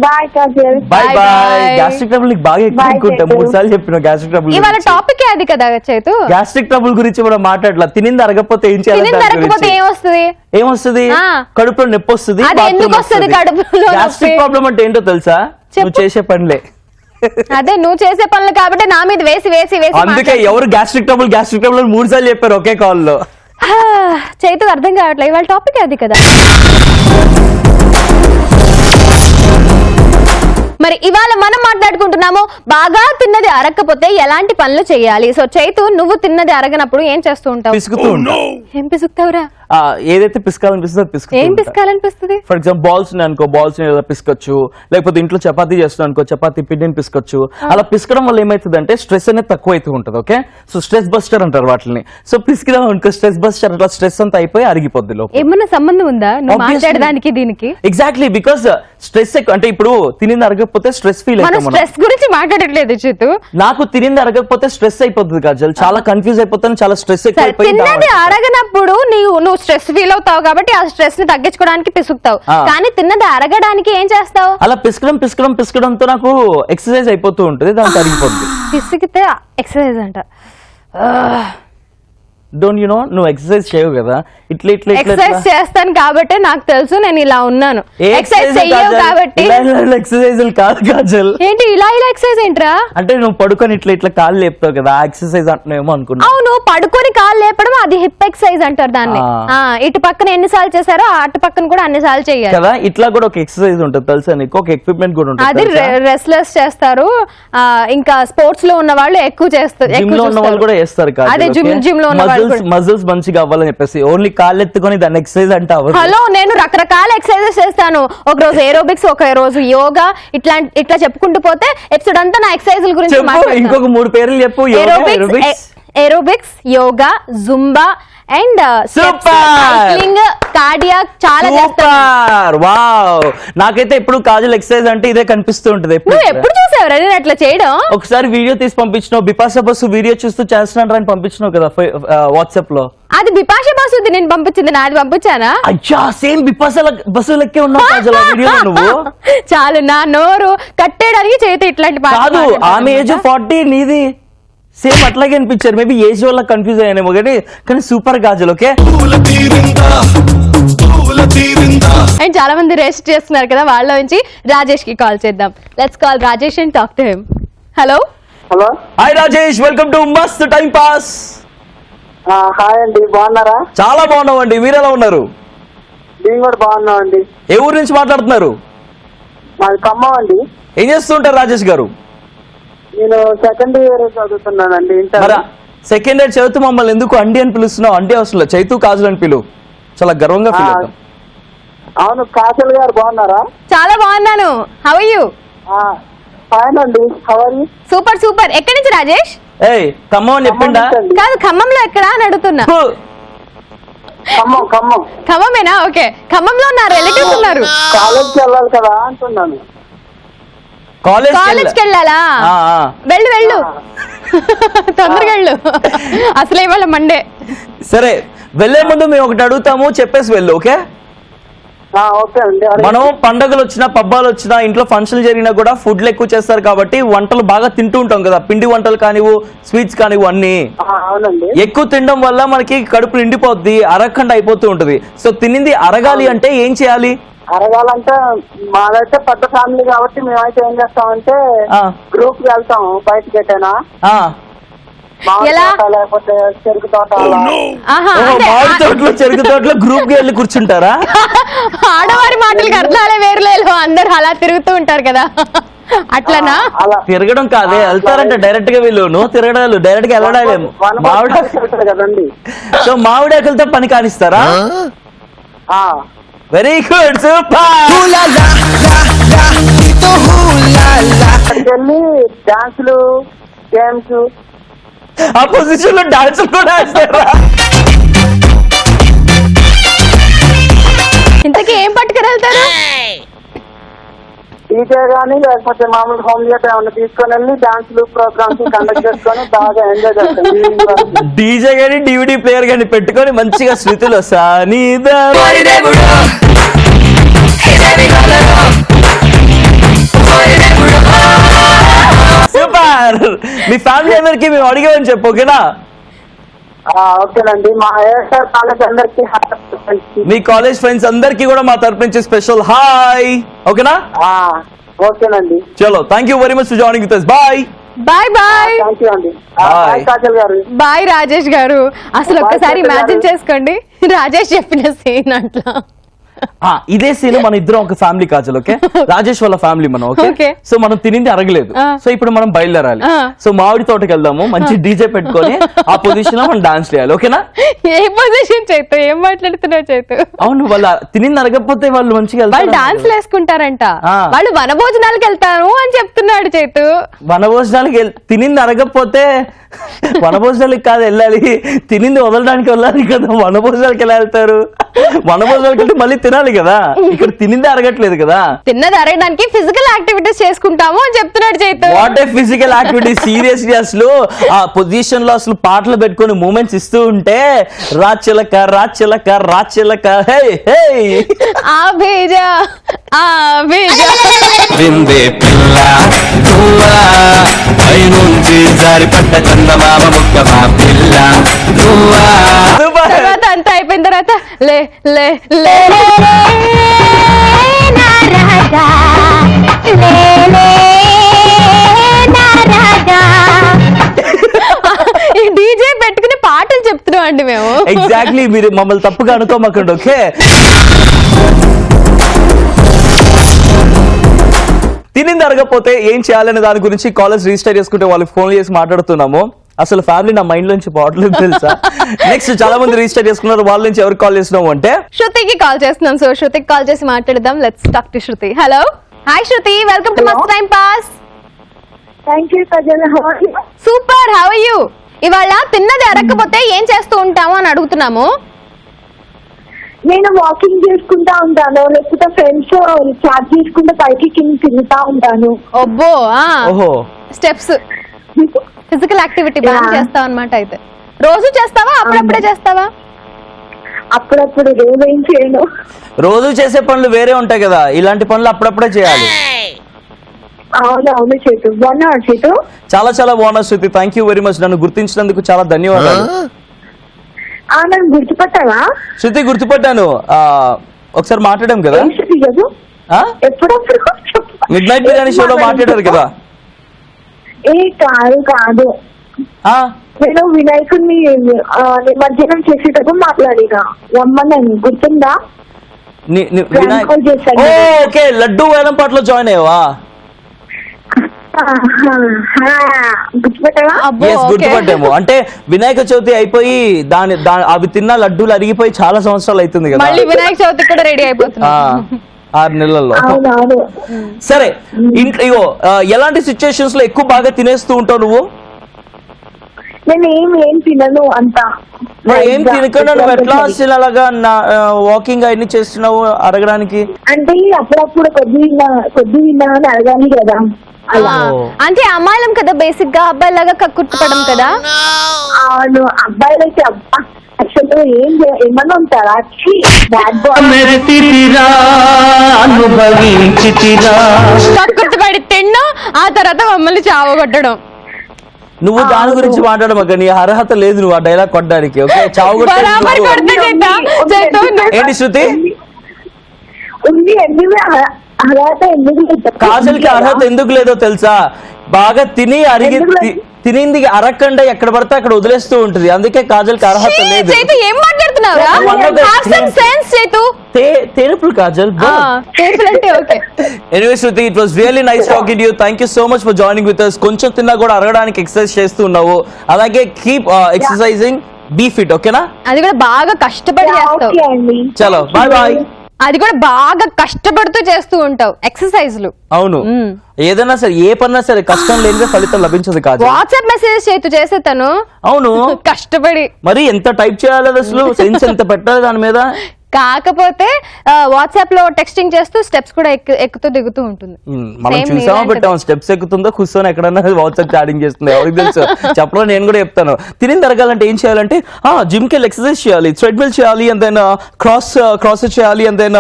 Bye Kajal. Bye Bye bye. bye. Gastric trouble నీకు బాగా ఎక్కువ Bye, అనుకుంటా, Chetu. 3 సార్లు చెప్పిన గ్యాస్ట్రిక్ ట్రబుల్. ఇవాళ టాపిక్ అది కదా చేతు. గ్యాస్ట్రిక్ ట్రబుల్ గురించి మనం మాట్లాడలా. తినింది అరగకపోతే ఏం చేయాలి? తినింది అరగకపోతే ఏమొస్తుంది? ఏమొస్తుంది? కడుపులో నొప్పి వస్తుంది. అది ఎందుకు వస్తుంది కడుపులో? గ్యాస్ట్రిక్ ప్రాబ్లం అంటే ఏంటో తెలుసా? నువ్వు చేసే పనులే. అదే నువ్వు చేసే పనులు కాబట్టి నా మీద వేసి వేసి వేసి అందుకే ఎవరు గ్యాస్ట్రిక్ ట్రబుల్ 3 సార్లు చెప్పారు ఒకే కాల్ లో. చేతు అర్థం కావట్లేదు. ఇవాళ టాపిక్ అది కదా. మరి ఇవాళ మనం మాట్లాడుకుంటున్నాము బాగా తిన్నది అరగకపోతే ఎలాంటి పనులు చేయాలి. సో చైతు, నువ్వు తిన్నది అరగనప్పుడు ఏం చేస్తూ ఉంటావు? పిసుకుతూ ఉంటా. ఏం పిసుకుతావురా? ఏదైతే పిసుకాలనిపిస్తుందో ఏం పిసుకాలనిపిస్తుంది? ఫర్ ఎగ్జాంపుల్ బాల్స్ అనుకో, బాల్స్ పిసుకొచ్చు. లేకపోతే ఇంట్లో చపాతీ చేస్తున్నాను అనుకో, చపాతీ పిండిని పిసుకొచ్చు. అలా పిసకడం వల్ల ఏమైతుంది అంటే స్ట్రెస్ అనేది తక్కువ అవుతూ ఉంటుంది. ఓకే, సో స్ట్రెస్ బస్టర్ అంటారు వాటిని. సో పిసికిదాం అనుకో స్ట్రెస్ బస్టర్, అట్లా స్ట్రెస్ అంతా అయిపోయి అరిగిపోద్ది లోపల. ఏమన్నా సంబంధం ఉందా నువ్వు మాట్లాడడానికి దీనికి? ఎగ్జాక్ట్లీ, బికాస్ స్ట్రెస్ ఎక్కువ అంటే ఇప్పుడు తినింది అరగకపోతే స్ట్రెస్ ఫీల్ అవుతాం. స్ట్రెస్ గురించి మాట్లాడట్లేదు చైతు. నాకు తినింది అరగకపోతే స్ట్రెస్ అయిపోతుంది కాజల్, చాలా కన్ఫ్యూజ్ అయిపోతాను, చాలా స్ట్రెస్ ఎక్కువ. తిన్నది అరగనప్పుడు నువ్వు స్ట్రెస్ ఫీల్ అవుతావు కాబట్టి ఆ స్ట్రెస్ ని తగ్గించుకోవడానికి పిసుకుతావు, కానీ తిన్నది అరగడానికి ఏం చేస్తావు? అలా పిసకడంతో నాకు ఎక్సర్సైజ్ అయిపోతూ ఉంటుంది, దానికి అరిగిపోద్ది. పిసికితే ఎక్సర్సైజ్ అంట. డోంట్ యు నో, నువ్వు ఎక్సర్సైజ్ చేయవు కదా, ఇట్లా ఎక్సర్సైజ్ చేస్తాను కాబట్టి నాకు తెలుసు నేను ఇలా ఉన్నాను. ఎక్సర్సైజ్ చెయ్యవు కాబట్టి ఎక్సర్సైజ్ కాదు కాజల్. ఏంటి ఇలా ఎక్సర్సైజ్ ఏంట్రా? అంటే నువ్వు పడుకొని ఇట్లా కాళ్ళు లేపుతావు కదా, ఎక్సర్సైజ్ అంటున్నావేమో అనుకున్నా. అవును, పడుకొని కాళ్ళు లేపడం అది హిప్ ఎక్సర్సైజ్ అంటారు దాన్ని. ఇటు పక్కన ఎన్నిసార్లు చేశారో అటు పక్కన కూడా అన్ని సార్లు చేయాలి కదా. ఇట్లా కూడా ఒక ఎక్సర్సైజ్ ఉంటుంది తెలుసా నీకు, ఒక ఎక్విప్మెంట్ కూడా ఉంటుంది. అది రెస్లర్స్ చేస్తారు, ఇంకా స్పోర్ట్స్ లో ఉన్న వాళ్ళు ఎక్కువ చేస్తారు, జిమ్ లో ఉన్న వాళ్ళు కూడా చేస్తారు. అదే జిమ్ లో ఉన్న వాళ్ళు మజిల్స్ మంచిగా అవ్వాలని చెప్పేసి ఓన్లీ కాళ్ళు ఎత్తుకొని దాన్ని ఎక్సర్సైజ్ అంటే అవ్వదు. హలో, నేను రకరకాల ఎక్సర్సైజెస్ చేస్తాను. ఒక రోజు ఏరోబిక్స్, ఒక రోజు యోగా, ఇట్లా చెప్పుకుంటూ పోతే ఎపిసోడ్ అంతా నా ఎక్సర్సైజ్ గురించి. ఇంకొక 3 పేర్లు చెప్పు. Aerobics, yoga, Zumba and cycling, cardiac చాలా చేస్తాను. వావ్, నాకైతే ఎప్పుడు కాజల్ ఎక్సర్సైజ్ అంటే ఇదే కనిపిస్తూ ఉంటుంది. ఎప్పుడు చూసావరా నేను అట్లా చేయడం? ఒకసారి వీడియో తీసి పంపించినావు, బిపాషా బస్సు వీడియో చూస్తూ చేస్తున్నాడు అని పంపించినావు కదా వాట్సాప్ లో. అది బిపాషా బస్సు నేను పంపించింది, నాది పంపించానా? అయ్యా, సేమ్ బిపాషా బస్సు లెక్కే ఉన్నావు కాజల్ ఆ వీడియోలో నువ్వు. చాలు, నా నోరు కట్టేయడానికి చేతి ఇట్లాంటి కాదు. ఆమె ఏజ్ 40, నీది సేమ్ అట్లాగే అనిపించారు. మేబీ ఏజ్ వల్ల కన్ఫ్యూజ్ అయ్యానేమో కానీ సూపర్ కాజల్. ఓకే, అండ్ చాలా మంది రెస్ట్ చేస్తున్నారు కదా, వాళ్ళ నుంచి రాజేష్ కి కాల్ చేద్దాం. Let's call Rajesh and talk to him. Hello hi Rajesh, welcome to Mast time pass. Hi అండి, బాగున్నారా? చాలా బాగున్నామండి, మీరు ఎలా ఉన్నారు? మేము కూడా బాగున్నామండి. ఏ ఊరు నుంచి మాట్లాడుతున్నారు? మాది ఖమ్మం అండి. ఏం చేస్తుంటారు రాజేష్ గారు? నేను సెకండ్ ఇయర్ చదువుతున్నానండి. సెకండ్ ఇయర్ చదువుతూ మమ్మల్ని ఎందుకు అండి అని పిలుస్తున్నావు? అండి అవసరం, చైతు కాజల్ అని పిలువు, చాలా గర్వంగా ఫీల్ అవుతాం. అవును, కాజల్ గారు బాగున్నారా? చాలా బాగున్నాను. How are you? ఫైన్ అండి. How are you? Super super. ఎక్కడి నుంచి రాజేష్? ఖమ్మం అని చెప్పిండా? కాదు, ఖమ్మంలో ఎక్కడ అని అడుగుతున్నా. ఖమ్మమేనా? ఓకే, ఖమ్మంలో నా రిలేటివ్స్ ఉన్నారు. కాలేజ్కి వెళ్ళాలి కదా అంటున్నాను. కాలేజ్కి వెళ్ళాలా? వెళ్ళు తొందరగా వెళ్ళు, అసలే ఇవాళ మండే. సరే, వెళ్లే ముందు మేము ఒకటి అడుగుతాము, చెప్పేసి వెళ్ళు. ఓకే, మనం పండుగలు వచ్చినా పబ్బాలు వచ్చినా ఇంట్లో ఫంక్షన్ జరిగినా కూడా ఫుడ్లు ఎక్కువ చేస్తారు కాబట్టి వంటలు బాగా తింటూ ఉంటాం కదా, పిండి వంటలు కానివ్వు, స్వీట్స్ కానివ్వు, అన్ని ఎక్కువ తినడం వల్ల మనకి కడుపు నిండిపోద్ది, అరగకుండా అయిపోతూ ఉంటది. సో తినింది అరగాలి అంటే ఏం చేయాలి? అరగాలంటే మాదైతే పెద్ద ఫ్యామిలీ కాబట్టి మేమైతే ఏం చేస్తామంటే గ్రూప్ కి వెళ్తాం బయటకి ఎట్టైనా, లేకపోతే చెరుకు తోట. మామిడి తోటలో, చెరుకు తోటలో గ్రూప్ కి వెళ్ళి కూర్చుంటారా? ఆడవారి మాటలకు అర్థాలే వేరులేదు, అందరు అలా తిరుగుతూ ఉంటారు కదా, అట్లనా? తిరగడం కాదే, వెళ్తారంటే డైరెక్ట్ గా వీళ్ళు. నువ్వు తిరగడాలు డైరెక్ట్ గా వెళ్ళడాలేము. కదండి, సో మామిడాకులతో పని కానిస్తారా? Very good, super. వెళ్ళి డాన్సులు, గేమ్స్, ఆ పొజిషన్ లో డాన్స్ కూడా వేస్తారా? ఇంతకీ ఏం పట్టుకుని వెళ్తారు? డీజే గానీ లేకపోతే మామూలు హోమ్ థియేటర్ ఏమన్నా తీసుకొని వెళ్ళి డాన్సులు ప్రోగ్రామ్స్ కండక్ట్ చేసుకొని బాగా ఎంజాయ్ చేస్తాం. డీజే గానీ డివిడి ప్లేయర్ గానీ పెట్టుకొని మంచిగా శృతులు సూపర్. మీ ఫ్యామిలీ అందరికి మేము అడిగామని చెప్పు, ఓకేనా? ఓకేనండి. మా కాలేజ్ అందరికి, మీ కాలేజ్ ఫ్రెండ్స్ అందరికి కూడా మా తరపు నుంచి స్పెషల్ హాయ్, ఓకేనా? ఓకేనండి. చలో, thank you very much for joining with us. Bye bye bye. Thank you అండి. బాయ్ కాజల్ గారు. బాయ్ రాజేష్ గారు. అసలు ఒక్కసారి ఇమాజిన్ చేసుకోండి, రాజేష్ చెప్పిన సీన్ అట్లా ఇదే సీన్ మన ఇద్దరం ఒక ఫ్యామిలీ కాజల్, ఓకే? రాజేష్ వాళ్ళ ఫ్యామిలీ మనం, ఓకే? Okay. సో మనం తినింది అరగలేదు, సో ఇప్పుడు మనం బయలుదేరాలి. సో మామిడి తోటకి వెళ్దాము, మంచి డీజే పెట్టుకొని ఆ పొజిషన్ లో మనం డాన్స్ చేయాలి, ఓకేనా? ఏ పొజిషన్ చేతు, ఏం మాట్లాడుతున్నావు చేతు? అవును, వాళ్ళ తినింది అరగకపోతే వాళ్ళు మంచిగా వాళ్ళు డాన్స్ వేసుకుంటారంట, ఆ. వాళ్ళు వనభోజనాలకు వెళ్తాను అని చెప్తున్నాడు చేతు. వనభోజనాలకి తినింది అరగకపోతే వనభోజనాలకి కాదు వెళ్ళాలి, తినింది వదలడానికి వెళ్ళాలి కదా. వనభోజనాలకి ఎలా వెళ్తారు? వనభోజనాలకి వెళ్తే మళ్ళీ తినాలి కదా, ఇక్కడ తినింది అరగట్లేదు కదా. తిన్నది అరగడానికి ఫిజికల్ యాక్టివిటీస్ చేసుకుంటాము అని చెప్తున్నాడు చేతు. What a physical activity, seriously అసలు ఆ పొజిషన్ లో అసలు పాటలు పెట్టుకొని మూమెంట్స్ ఇస్తూ ఉంటే రాచిలక రాచిలక రాచిలక హే హే ఆ భేజా ఆ భేజా విందే పిల్ల నువ్వా పైనుంచి జారిపడ్డ చందమామ ముక్కమా పిల్ల నువ్వా. తర్వాత అంతా అయిపోయిన తర్వాత లే లే లే నా రాజా లే లే నా రాజా. ఈ డీజే పెట్టుకుని పాటలు చెప్తున్నాం అండి మేము. ఎగ్జాక్ట్లీ, మీరు మమ్మల్ని తప్పుగా అనుకోమాకండి, ఓకే? తినింది అరగపోతే ఏం చేయాలనే దాని గురించి కాలేజ్ రిజిస్టర్ చేసుకుంటే వాళ్ళకి ఫోన్ చేసి మాట్లాడుతున్నాము. అసలు ఫ్యామిలీ నా మైండ్ నుంచి పోవట్లేదు తెలుసా. నెక్స్ట్ చాలా మంది రిజిస్టర్ చేసుకున్నారు, వాళ్ళ నుంచి ఎవరికి కాల్ చేసినాము అంటే శృతికి కాల్ చేస్తున్నాం. సో శృతికి కాల్ చేసి మాట్లాడదాం. Let's talk to Shruti. Hello, hi Shruti, welcome to Mast time pass. Thank you Sajal. Super, how are you? ఇవాళ తిన్నది అరగకపోతే ఏం చేస్తూ ఉంటాము అని అడుగుతున్నాము. నేను వాకింగ్ చేసుకుంటా ఉంటాను, లేకపోతే ఫ్రెండ్స్ చాట్ చేసుకుంటూ పైకి కింద తిరుగుతా ఉంటాను. అబ్బో, ఓహో స్టెప్స్, ఫిజికల్ యాక్టివిటీ బాగా Yeah. చేస్తావు అనమాట. అయితే రోజు చేస్తావా, అప్పుడప్పుడే చేస్తావా? అప్పుడప్పుడు రోజు ఏం చేయను. రోజు చేసే పనులు వేరే ఉంటాయి కదా, ఇలాంటి పనులు అప్పుడప్పుడే చేయాలి. అవును చేతు, బాగున్నాడు చేతు. చాలా చాలా బాగున్నా శృతి, థ్యాంక్ యూ వెరీ మచ్. నన్ను గుర్తించినందుకు చాలా ధన్యవాదాలు. నన్ను గుర్తుపట్టావా? శృతి గుర్తుపట్టాను, ఒకసారి మాట్లాడాం కదా, ఏం శృతి కాదు, ఎప్పుడప్పుడు మిడ్ నైట్ బిర్యానీ షోలో మాట్లాడారు కదా. ఏ కాదు కాదు, ఆ, నేను వినాయకుడిని నిమజ్జనం చేసేటప్పుడు మాట్లాడినా, రమ్మన్నాను, గుర్తుందా? Prank call చేశాను. ఓకే, లడ్డు వేలం పాటలో జాయిన్ అయ్యావా? గుర్తుపెట్టావా? అబ్బో, ఎస్, okay. గుర్తుపట్టాము. అంటే వినాయక చవితి అయిపోయి అవి తిన్న లడ్డూలు అరిగిపోయి చాలా సంవత్సరాలు అవుతుంది కదా. మళ్ళీ వినాయక చవితి కూడా రెడీ అయిపోతున్నా. 6 నెలల్లో. అవునవును. సరే, ఇంట్లో ఇగో ఎలాంటి సిచ్యుయేషన్స్ లో ఎక్కువ బాగా తినేస్తూ ఉంటావు నువ్వు? నేను ఏం తినను అంతా. మరి ఏం తినకుండా నువ్వు ఎట్లా అసలు అలాగా వాకింగ్ అవన్నీ చేస్తున్నావు అరగడానికి? అంటే అప్పుడప్పుడు కొద్ది తిన్నా అని అడగాలి కదా, అలా. అంటే అమ్మాయిలం కదా, బేసిక్ గా అబ్బాయిలాగా కక్కుర్తిపడం కదా. అవును, అబ్బాయిలు అయితే అబ్బా అసలు ఏమన్నా ఉంటారా, కక్కుర్తిపడి తిన్నా, ఆ తర్వాత మమ్మల్ని చావగొట్టడం. నువ్వు దాని గురించి మాట్లాడమాక, నీ అర్హత లేదు నువ్వు ఆ డైలాగ్ కొట్టడానికి, ఓకే? బరాబర్ కొడతా చేద్దా. ఏంటి శృతి? ఉంది ఎందుకు అర్హత ఎందుకు లేదు? కాజల్కి అర్హత ఎందుకు లేదో తెలుసా? బాగా తిని అరిగి తినింది అరగకుండా ఎక్కడ పడితే అక్కడ వదిలేస్తూ ఉంటది, అందుకే కాజల్కి అర్హత లేదు. చేతు, ఏం మాట్లాడుతున్నావురా? Have some sense, చేతు. తేనుపులు కాజల్. తేనుపులు అంటే okay. Anyway Shruti, it was really nice talking to you. Thank you so much for joining with us. కొంచెం తిన్నా కూడా అరగడానికి ఎక్సర్సైజ్ చేస్తూ ఉన్నావు, అలాగే కీప్ ఎక్సర్సైజింగ్, బీ ఫిట్, ఓకేనా? అది కూడా బాగా కష్టపడి చేస్తావు. ఓకే అండి, చలో బాయ్ బాయ్. అది కూడా బాగా కష్టపడుతూ చేస్తూ ఉంటావు ఎక్సర్సైజ్లు. అవును, ఏదైనా సరే ఏ పన్నా సరే కష్టం లేనిదే ఫలితం లభించదు కాదు. వాట్సాప్ మెసేజ్ చేసే తను అవును కష్టపడి మరి ఎంత టైప్ చేయాలి అసలు, సెన్స్ ఎంత పెట్టాలి దాని మీద. కాకపోతే వాట్సాప్ లో టెక్స్టింగ్ చేస్తూ స్టెప్స్ కూడా ఎక్కుతూ దిగుతూ ఉంటుంది. మనం Same చూసామా నీలాంటిది. పెట్టాం, స్టెప్స్ ఎక్కుతుందో కూర్చొని ఎక్కడన్నా వాట్సాప్ చాటింగ్ చేస్తుంది, ఎవరికి తెలుసు? చెప్పడం నేను కూడా చెప్తాను. తిని తరగాలంటే ఏం చేయాలంటే జిమ్ కి ఎక్సర్సైజ్ చేయాలి, ట్రెడ్మిల్ చేయాలి, అండ్ దెన్ క్రాస్ చేయాలి, అండ్ దెన్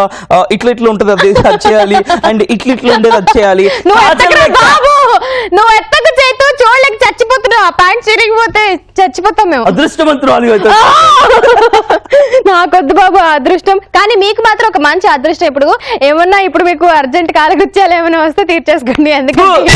ఇట్లా ఉంటుంది అది చేయాలి, అండ్ ఇట్లా ఉండేది అది చేయాలి. నువ్వు ఎత్తకు చేతు, చూడలేక చచ్చిపోతున్నావు. ఆ ప్యాంట్ చిరిగిపోతే చచ్చిపోతాం మేము. అదృష్టవంతురాలు అయితే నాకొద్దు బాబు అదృష్టం, కానీ మీకు మాత్రం ఒక మంచి అదృష్టం. ఇప్పుడు ఏమన్నా ఇప్పుడు మీకు అర్జెంట్ కాలగుచ్చాలు ఏమైనా వస్తే తీర్చేసుకోండి, ఎందుకంటే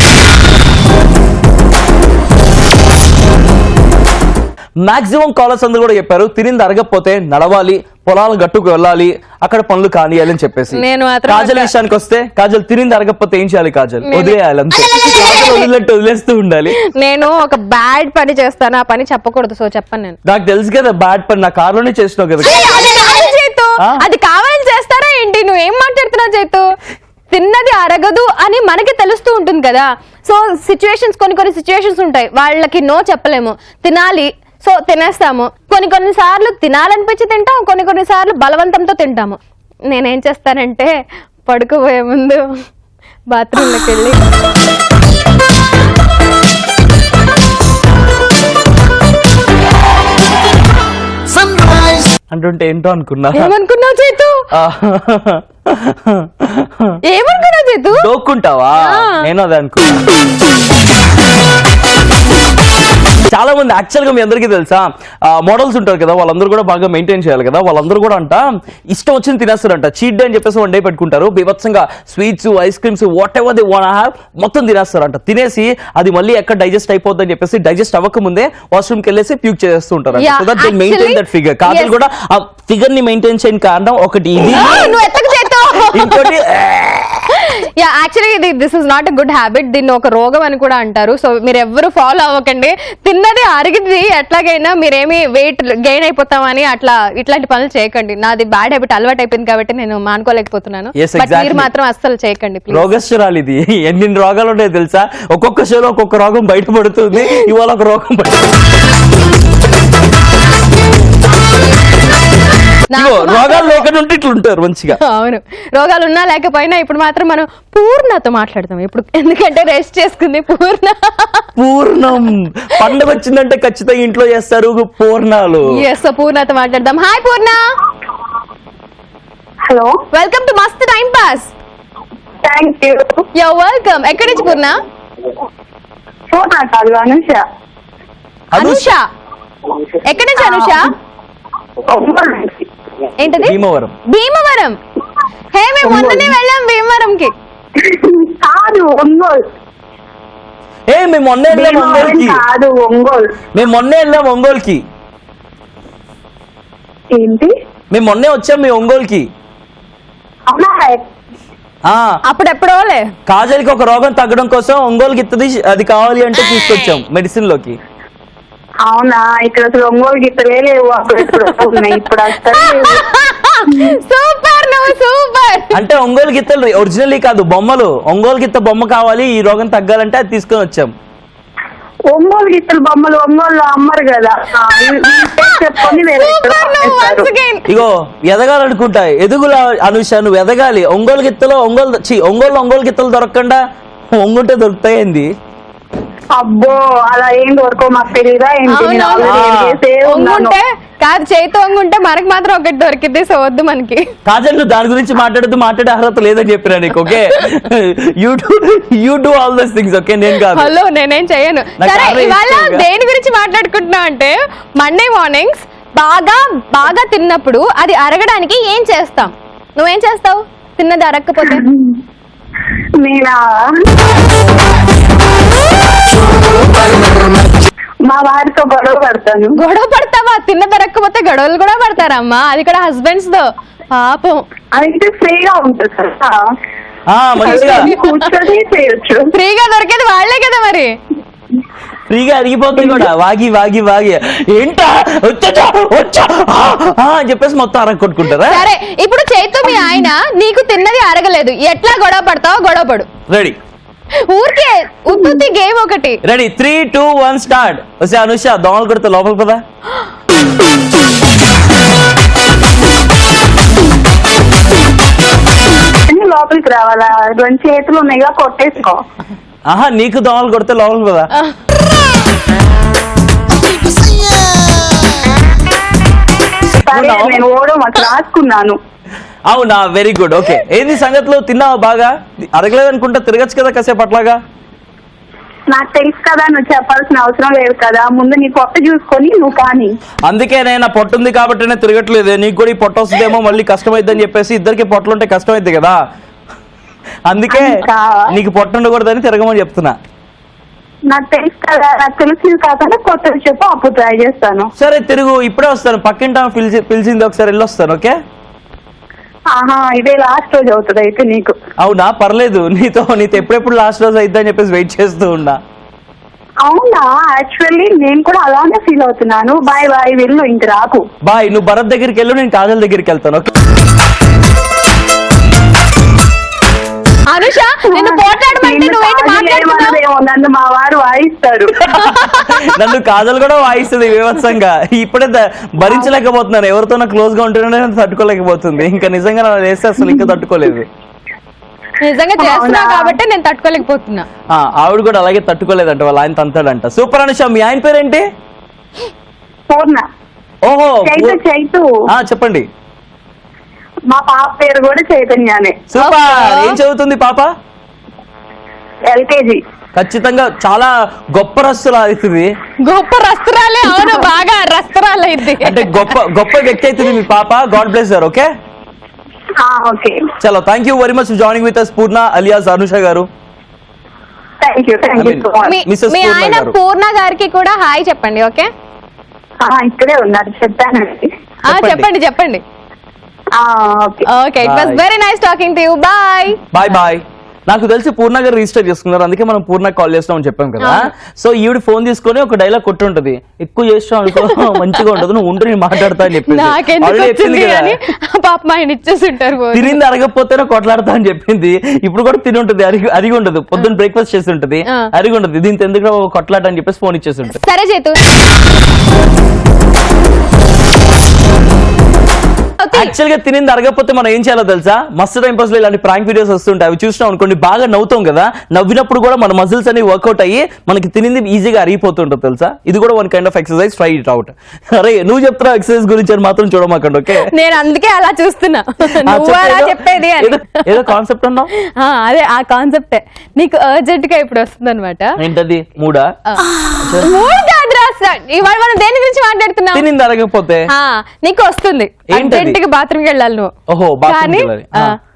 మాక్సిమం కాలర్స్ అందరూ కూడా చెప్పారు తినింది అరగకపోతే నడవాలి, పొలాల గట్టుకు వెళ్ళాలి, అక్కడ పనులు కానియాలి అని చెప్పేసి. నేను మాత్రం కాజల్ విషయానికి వస్తే కాజల్ తినింది అరగకపోతే ఏం చేయాలి? కాజల్ వదిలేయాలి అంతే. కాజల్ వదిలేట్టు వదిలేస్తూ ఉండాలి. నేను ఒక బ్యాడ్ పని చేస్తాను, ఆ పని చెప్పకూడదు, సో చెప్పను నేను. నాకు తెలుసు కదా బ్యాడ్ పని, నా కార్లోనే చేసినావు కదా. అది కావాలి చేతు, అది కావాలని చేస్తారా ఏంటి? నువ్వు ఏం మాట్లాడుతున్నావు చేతు? తిన్నది అరగదు అని మనకి తెలుస్తూ ఉంటుంది కదా. సో సిచ్యువేషన్స్, కొన్ని సిచ్యువేషన్స్ ఉంటాయి, వాళ్ళకి నో చెప్పలేము, తినాలి, సో తినేస్తాము. కొన్ని సార్లు తినాలనిపించి తింటాం, కొన్ని సార్లు బలవంతంతో తింటాము. నేనేం చేస్తానంటే పడుకోబోయే ముందు బాత్రూంలోకి వెళ్ళి అంటుంటే ఏంటో అనుకున్నా. ఏమనుకున్నావు చేతు? ఏమనుకున్నావు చేతు? దోక్కుంటావా? నేను అదే అనుకున్నా. చాలా మంది యాక్చువల్ గా మీ అందరికీ తెలుసా, మోడల్స్ ఉంటారు కదా, వాళ్ళందరూ కూడా బాగా మెయింటైన్ చేయాలి కదా. వాళ్ళందరూ కూడా అంట ఇష్టం వచ్చింది తినేస్తారంట. చీట్ డే అని చెప్పేసి వన్ డే పెట్టుకుంటారు, బీభత్సంగా sweets, ice creams, what ever they want have మొత్తం తినేస్తారంట. తినేసి అది మళ్ళీ ఎక్కడ డైజెస్ట్ అయిపోద్ది అని చెప్పేసి డైజెస్ట్ అవ్వక ముందే వాష్రూమ్ కి వెళ్ళేసి ప్యూక్ చేస్తూ ఉంటారు. So that they maintain that figure. Kajal కూడా ఆ ఫిగర్ ని మెయింటైన్ చేయని కారణం ఒకటి ఇది, ఇంకోటి actually this is not a good habit. దీన్ని ఒక రోగం అని కూడా అంటారు. సో మీరు ఎవ్వరు ఫాలో అవ్వకండి. తిన్నది అరిగింది ఎట్లాగైనా మీరేమి వెయిట్ గెయిన్ అయిపోతామని అట్లా ఇట్లాంటి పనులు చేయకండి. నాది బ్యాడ్ హ్యాబిట్ అలవాటు అయిపోయింది కాబట్టి నేను మానుకోలేకపోతున్నాను. మీరు మాత్రం అస్సలు చేయకండి. రోగశ్వరాలు ఇది. ఎన్ని రోగాలు ఉంటాయో తెలుసా? ఒక్కొక్క షోలో ఒక్కొక్క రోగం బయటపడుతుంది. ఇవాళ ఒక రోగం రోగాలు లేకుండా ఉంటే ఇట్లా ఉంటారు మంచిగా. అవును, రోగాలు ఉన్నా లేకపోయినా ఇప్పుడు మాత్రం మనం పూర్ణతో మాట్లాడతాం ఇప్పుడు, ఎందుకంటే రెస్ట్ చేసుకుంది పూర్ణం. పండుగ వచ్చిందంటే ఖచ్చితంగా ఇంట్లో చేస్తారు పూర్ణాలు. పూర్ణతో మాట్లాడదాం. Hi Purna. Hello, welcome to Mast time pass. Thank you. Yo welcome. ఎక్కడి నుంచి పూర్ణ? అనుష. అనుష ఎక్కడి నుంచి? అనుష ఏంటది? భీమవరం. భీమవరం. హే మేము మొన్ననే వెళ్ళాం భీమవరంకి. కాదు, ఒంగోలు. మేము మొన్న వెళ్ళాం ఒంగోలుకి. కాదు, ఒంగోలు. మేము మొన్న వెళ్ళాం ఒంగోలుకి. ఏంటి? మేము మొన్నే వచ్చాం మీ ఒంగోలుకి. అవునా? అప్పుడెప్పుడోలే కాజల్కి ఒక రోగం తగ్గడం కోసం ఒంగోలుకి ఇత్తది అది కావాలి అంటే తీసుకొచ్చాం మెడిసిన్ లోకి. అవునా? ఇక్కడ అసలు ఒంగోలు గిత్తలే లేవు, ఇప్పుడు సూపర్. నువ్వు సూపర్. అంటే ఒంగోలు గిత్తలు ఒరిజినల్ కాదు, బొమ్మలు. ఒంగోలు గిత్త బొమ్మ కావాలి ఈ రోగం తగ్గాలంటే అది తీసుకొని వచ్చాం. ఒంగోలు గిత్తలు బొమ్మలు ఒంగోలు అమ్మరు కదా, చెప్పుకొని ఇగో ఎదగాలనుకుంటా, ఎదుగులా అనుష, నువ్వు ఎదగాలి. ఒంగోలు గిత్తలో ఒంగోలు గిత్తలు దొరకకుండా ఒంగుంటే దొరుకుతాయింది. అబ్బో, అలా ఏం దొరకో మాకు తెలియదా ఏంటి? కాదు, చేతి వంగుంటే మనకి మాత్రం ఒకటి దొరికింది, సో వద్దు మనకి. కాజల్ నువ్వు దాని గురించి మాట్లాడే అర్హత లేదని చెప్పినా నీకు. Okay, you do all those things. Okay, నేను కాదు. హలో, నేనేం చేయను. సరే, ఇవాళ దేని గురించి మాట్లాడుకుంటున్నా అంటే మండే మార్నింగ్స్ బాగా తిన్నప్పుడు అది అరగడానికి ఏం చేస్తాం? నువ్వేం చేస్తావు తిన్నది అరగకపోతే? నేనా, మా వారితో గొడవ పడతాను. గొడవ పడతావా? తిన్నది అరగకపోతే గొడవలు కూడా పడతారమ్మా, అది కూడా హస్బెండ్స్ తో. పాపం. అయితే ఫ్రీగా ఉంటుంది కదా, కూర్చొని చేయొచ్చు. ఫ్రీగా దొరికేది వాళ్ళే కదా మరి. ఫ్రీగా అరిగిపోతుంది కూడా. వాగి వాగి వాగి ఏంటా వచ్చా అని చెప్పేసి మొత్తం అరగ కొట్టుకుంటారా? సరే, ఇప్పుడు చేతు మీ ఆయన నీకు తిన్నది అరగలేదు, ఎట్లా గొడవ పడతావో గొడవ పడు. రెడీ? ఊరికే ఉత్తుత్తి గేమ్ ఒకటి. రెడీ? 3, 2, 1 స్టార్ట్. వస్తే అనుష దోమలు కొడితే లోపల పదా. లోపలికి రావాలా? 2 చేతులు ఉన్నాయిగా, కొట్టేసుకో. ఆహా, నీకు దోమలు కొడితే లోపలికి పదా. నేను ఓడం అట్లా రాసుకున్నాను. అవునా, వెరీ గుడ్. ఓకే, ఏంది సంగతిలో? తిన్నావా? బాగా అరగలేదు అనుకుంటా, తిరగచ్చు కదా కాసేపు అట్లాగా. నాకు తెలుసు కదా, నువ్వు చెప్పాల్సిన అవసరం లేదు కదా, ముందు నీ పొట్ట చూసుకొని నువ్వు కానీ. అందుకే నేను పొట్టుంది కాబట్టినే తిరగట్లేదు. నీకు కూడా ఈ పొట్ట వస్తుందేమో మళ్ళీ కష్టమైద్ది అని చెప్పేసి, ఇద్దరికి పొట్టలుంటే కష్టమైద్ది కదా, అందుకే నీకు పొట్ట ఉండకూడదని తిరగమని చెప్తున్నా. నాకు తెలుసు కదా, నాకు తెలిసింది కాకుండా కొత్తది చెప్పు, అప్పుడు ట్రై చేస్తాను. సరే తిరుగు, ఇప్పుడే వస్తాను, పక్కింట పిలిచింది, ఒకసారి వెళ్ళొస్తాను. ఓకే ఆహా, ఇదే లాస్ట్ రోజు అవుతుంది అయితే నీకు. అవునా, పర్లేదు, నీతో ఎప్పుడెప్పుడు లాస్ట్ రోజు అయిద్దా అని చెప్పేసి వెయిట్ చేస్తూ ఉన్నా. అవునా, యాక్చువల్లీ నేను కూడా అలానే ఫీల్ అవుతున్నాను. బాయ్ బాయ్, వెళ్ళు, ఇంక రాకు. బాయ్, నువ్వు భరత్ దగ్గరికి వెళ్ళు, నేను కాజల్ దగ్గరికి వెళ్తాను. ఓకే అనుష నిన్ను పోట్లాడమంటే నువ్వేంటి మాట్లాడుతున్నావు? ఏమో నన్ను మా వారు వాయిస్తారు. నన్ను కాజల్ కూడా వాయిస్తుంది వివత్సంగా. ఇప్పుడే భరించలేకపోతున్నాను, ఎవరితో క్లోజ్ గా ఉంటేనే తట్టుకోలేకపోతుంది. ఇంకా నిజంగా నా వేస్తే అసలు ఇంకా తట్టుకోలేదు. నిజంగా చేస్తున్నావు కాబట్టి నేను తట్టుకోలేకపోతున్నా. ఆవిడ కూడా అలాగే తట్టుకోలేదంట, వాళ్ళ ఆయన తంతాడంట. సూపర్ అనుష, మీ ఆయన పేరేంటి? పూర్ణ. ఓహో, చైతు. చెప్పండి. మా పాప పేరు కూడా చైతన్యానే. సూపర్. ఏం చదువుతుంది పాప? LKG. ఖచ్చితంగా చాలా గొప్ప రస్తులు అవుతుంది. గొప్ప రస్తురాలే, అవును, బాగా రస్తురాలు అయింది. అంటే గొప్ప వ్యక్తి అవుతుంది మీ పాప. God bless you. Okay okay, చలో, thank you very much joining with us Purna alias Anusha garu. Thank you so much. Mrs మీ పూర్ణ ఆయన గారు. పూర్ణ గారికి కూడా హాయ్ చెప్పండి. ఓకే ఇక్కడే ఉన్నారు, చెప్పానండి. చెప్పండి చెప్పండి. Okay, it was Bye. Very nice talking to you. Bye bye bye. నాకు తెలిసి పూర్ణ గారు రిజిస్టర్ చేసుకున్నారు, అందుకే మనం పూర్ణ కాల్ చేస్తాం అని చెప్పాం కదా. సో ఈవిడ ఫోన్ తీసుకొని ఒక డైలాగ్ కొట్టుంటది, ఎక్కువ చేస్తాం అనుకో మంచిగా ఉండదు, నువ్వు ఉంటే నేను మాట్లాడతా అని చెప్పి చెప్పింది కదా. పాప మా ఆయన ఇచ్చేసి ఉంటారు. తినింది అరగకపోతేనే కొట్లాడతా అని చెప్పింది. ఇప్పుడు కూడా తిని ఉంటుంది, అరిగి ఉండదు. పొద్దున్న బ్రేక్ఫాస్ట్ చేసి ఉంటుంది, అరిగి ఉండదు. దీంతో ఎందుకు కొట్లాట అని చెప్పేసి ఫోన్ ఇచ్చేసి ఉంటుంది. సరే చేతు, యాక్చువల్ గా తినింది అరగకపోతే మనం ఏం చేయాలో తెలుసా? మస్తు టైం పాస్ లో ఇలాంటి ప్రాంక్ వీడియోస్ వస్తుంటాయి, అవి చూసినాం అనుకోండి, బాగా నవ్వుతాం కదా. నవ్వినప్పుడు కూడా మన మజిల్స్ అన్ని వర్కౌట్ అయ్యి మనకి తినింది ఈజీగా అరిగిపోతుంటుంది తెలుసా. ఇది కూడా one kind of exercise, try it out. అరే నువ్వు చెప్తున్నావు ఎక్సర్సైజ్ గురించి అని మాత్రం చూడమాకండి. ఓకే, నేను అందుకే అలా చూస్తున్నా, నువ్వు అలా చెప్పేది ఏదో కాన్సెప్ట్ అన్నావు. అదే ఆ కాన్సెప్టే నీకు అర్జెంట్ గా ఇప్పుడు వస్తుంది అనమాట. ఏంటది? మూడా? ఇవాళ మనం దేని గురించి మాట్లాడుతున్నాం? తినింది అరగకపోతే నీకు వస్తుంది, అర్జెంట్గా బాత్రూమ్ కి వెళ్ళాలి నువ్వు. ఓహో,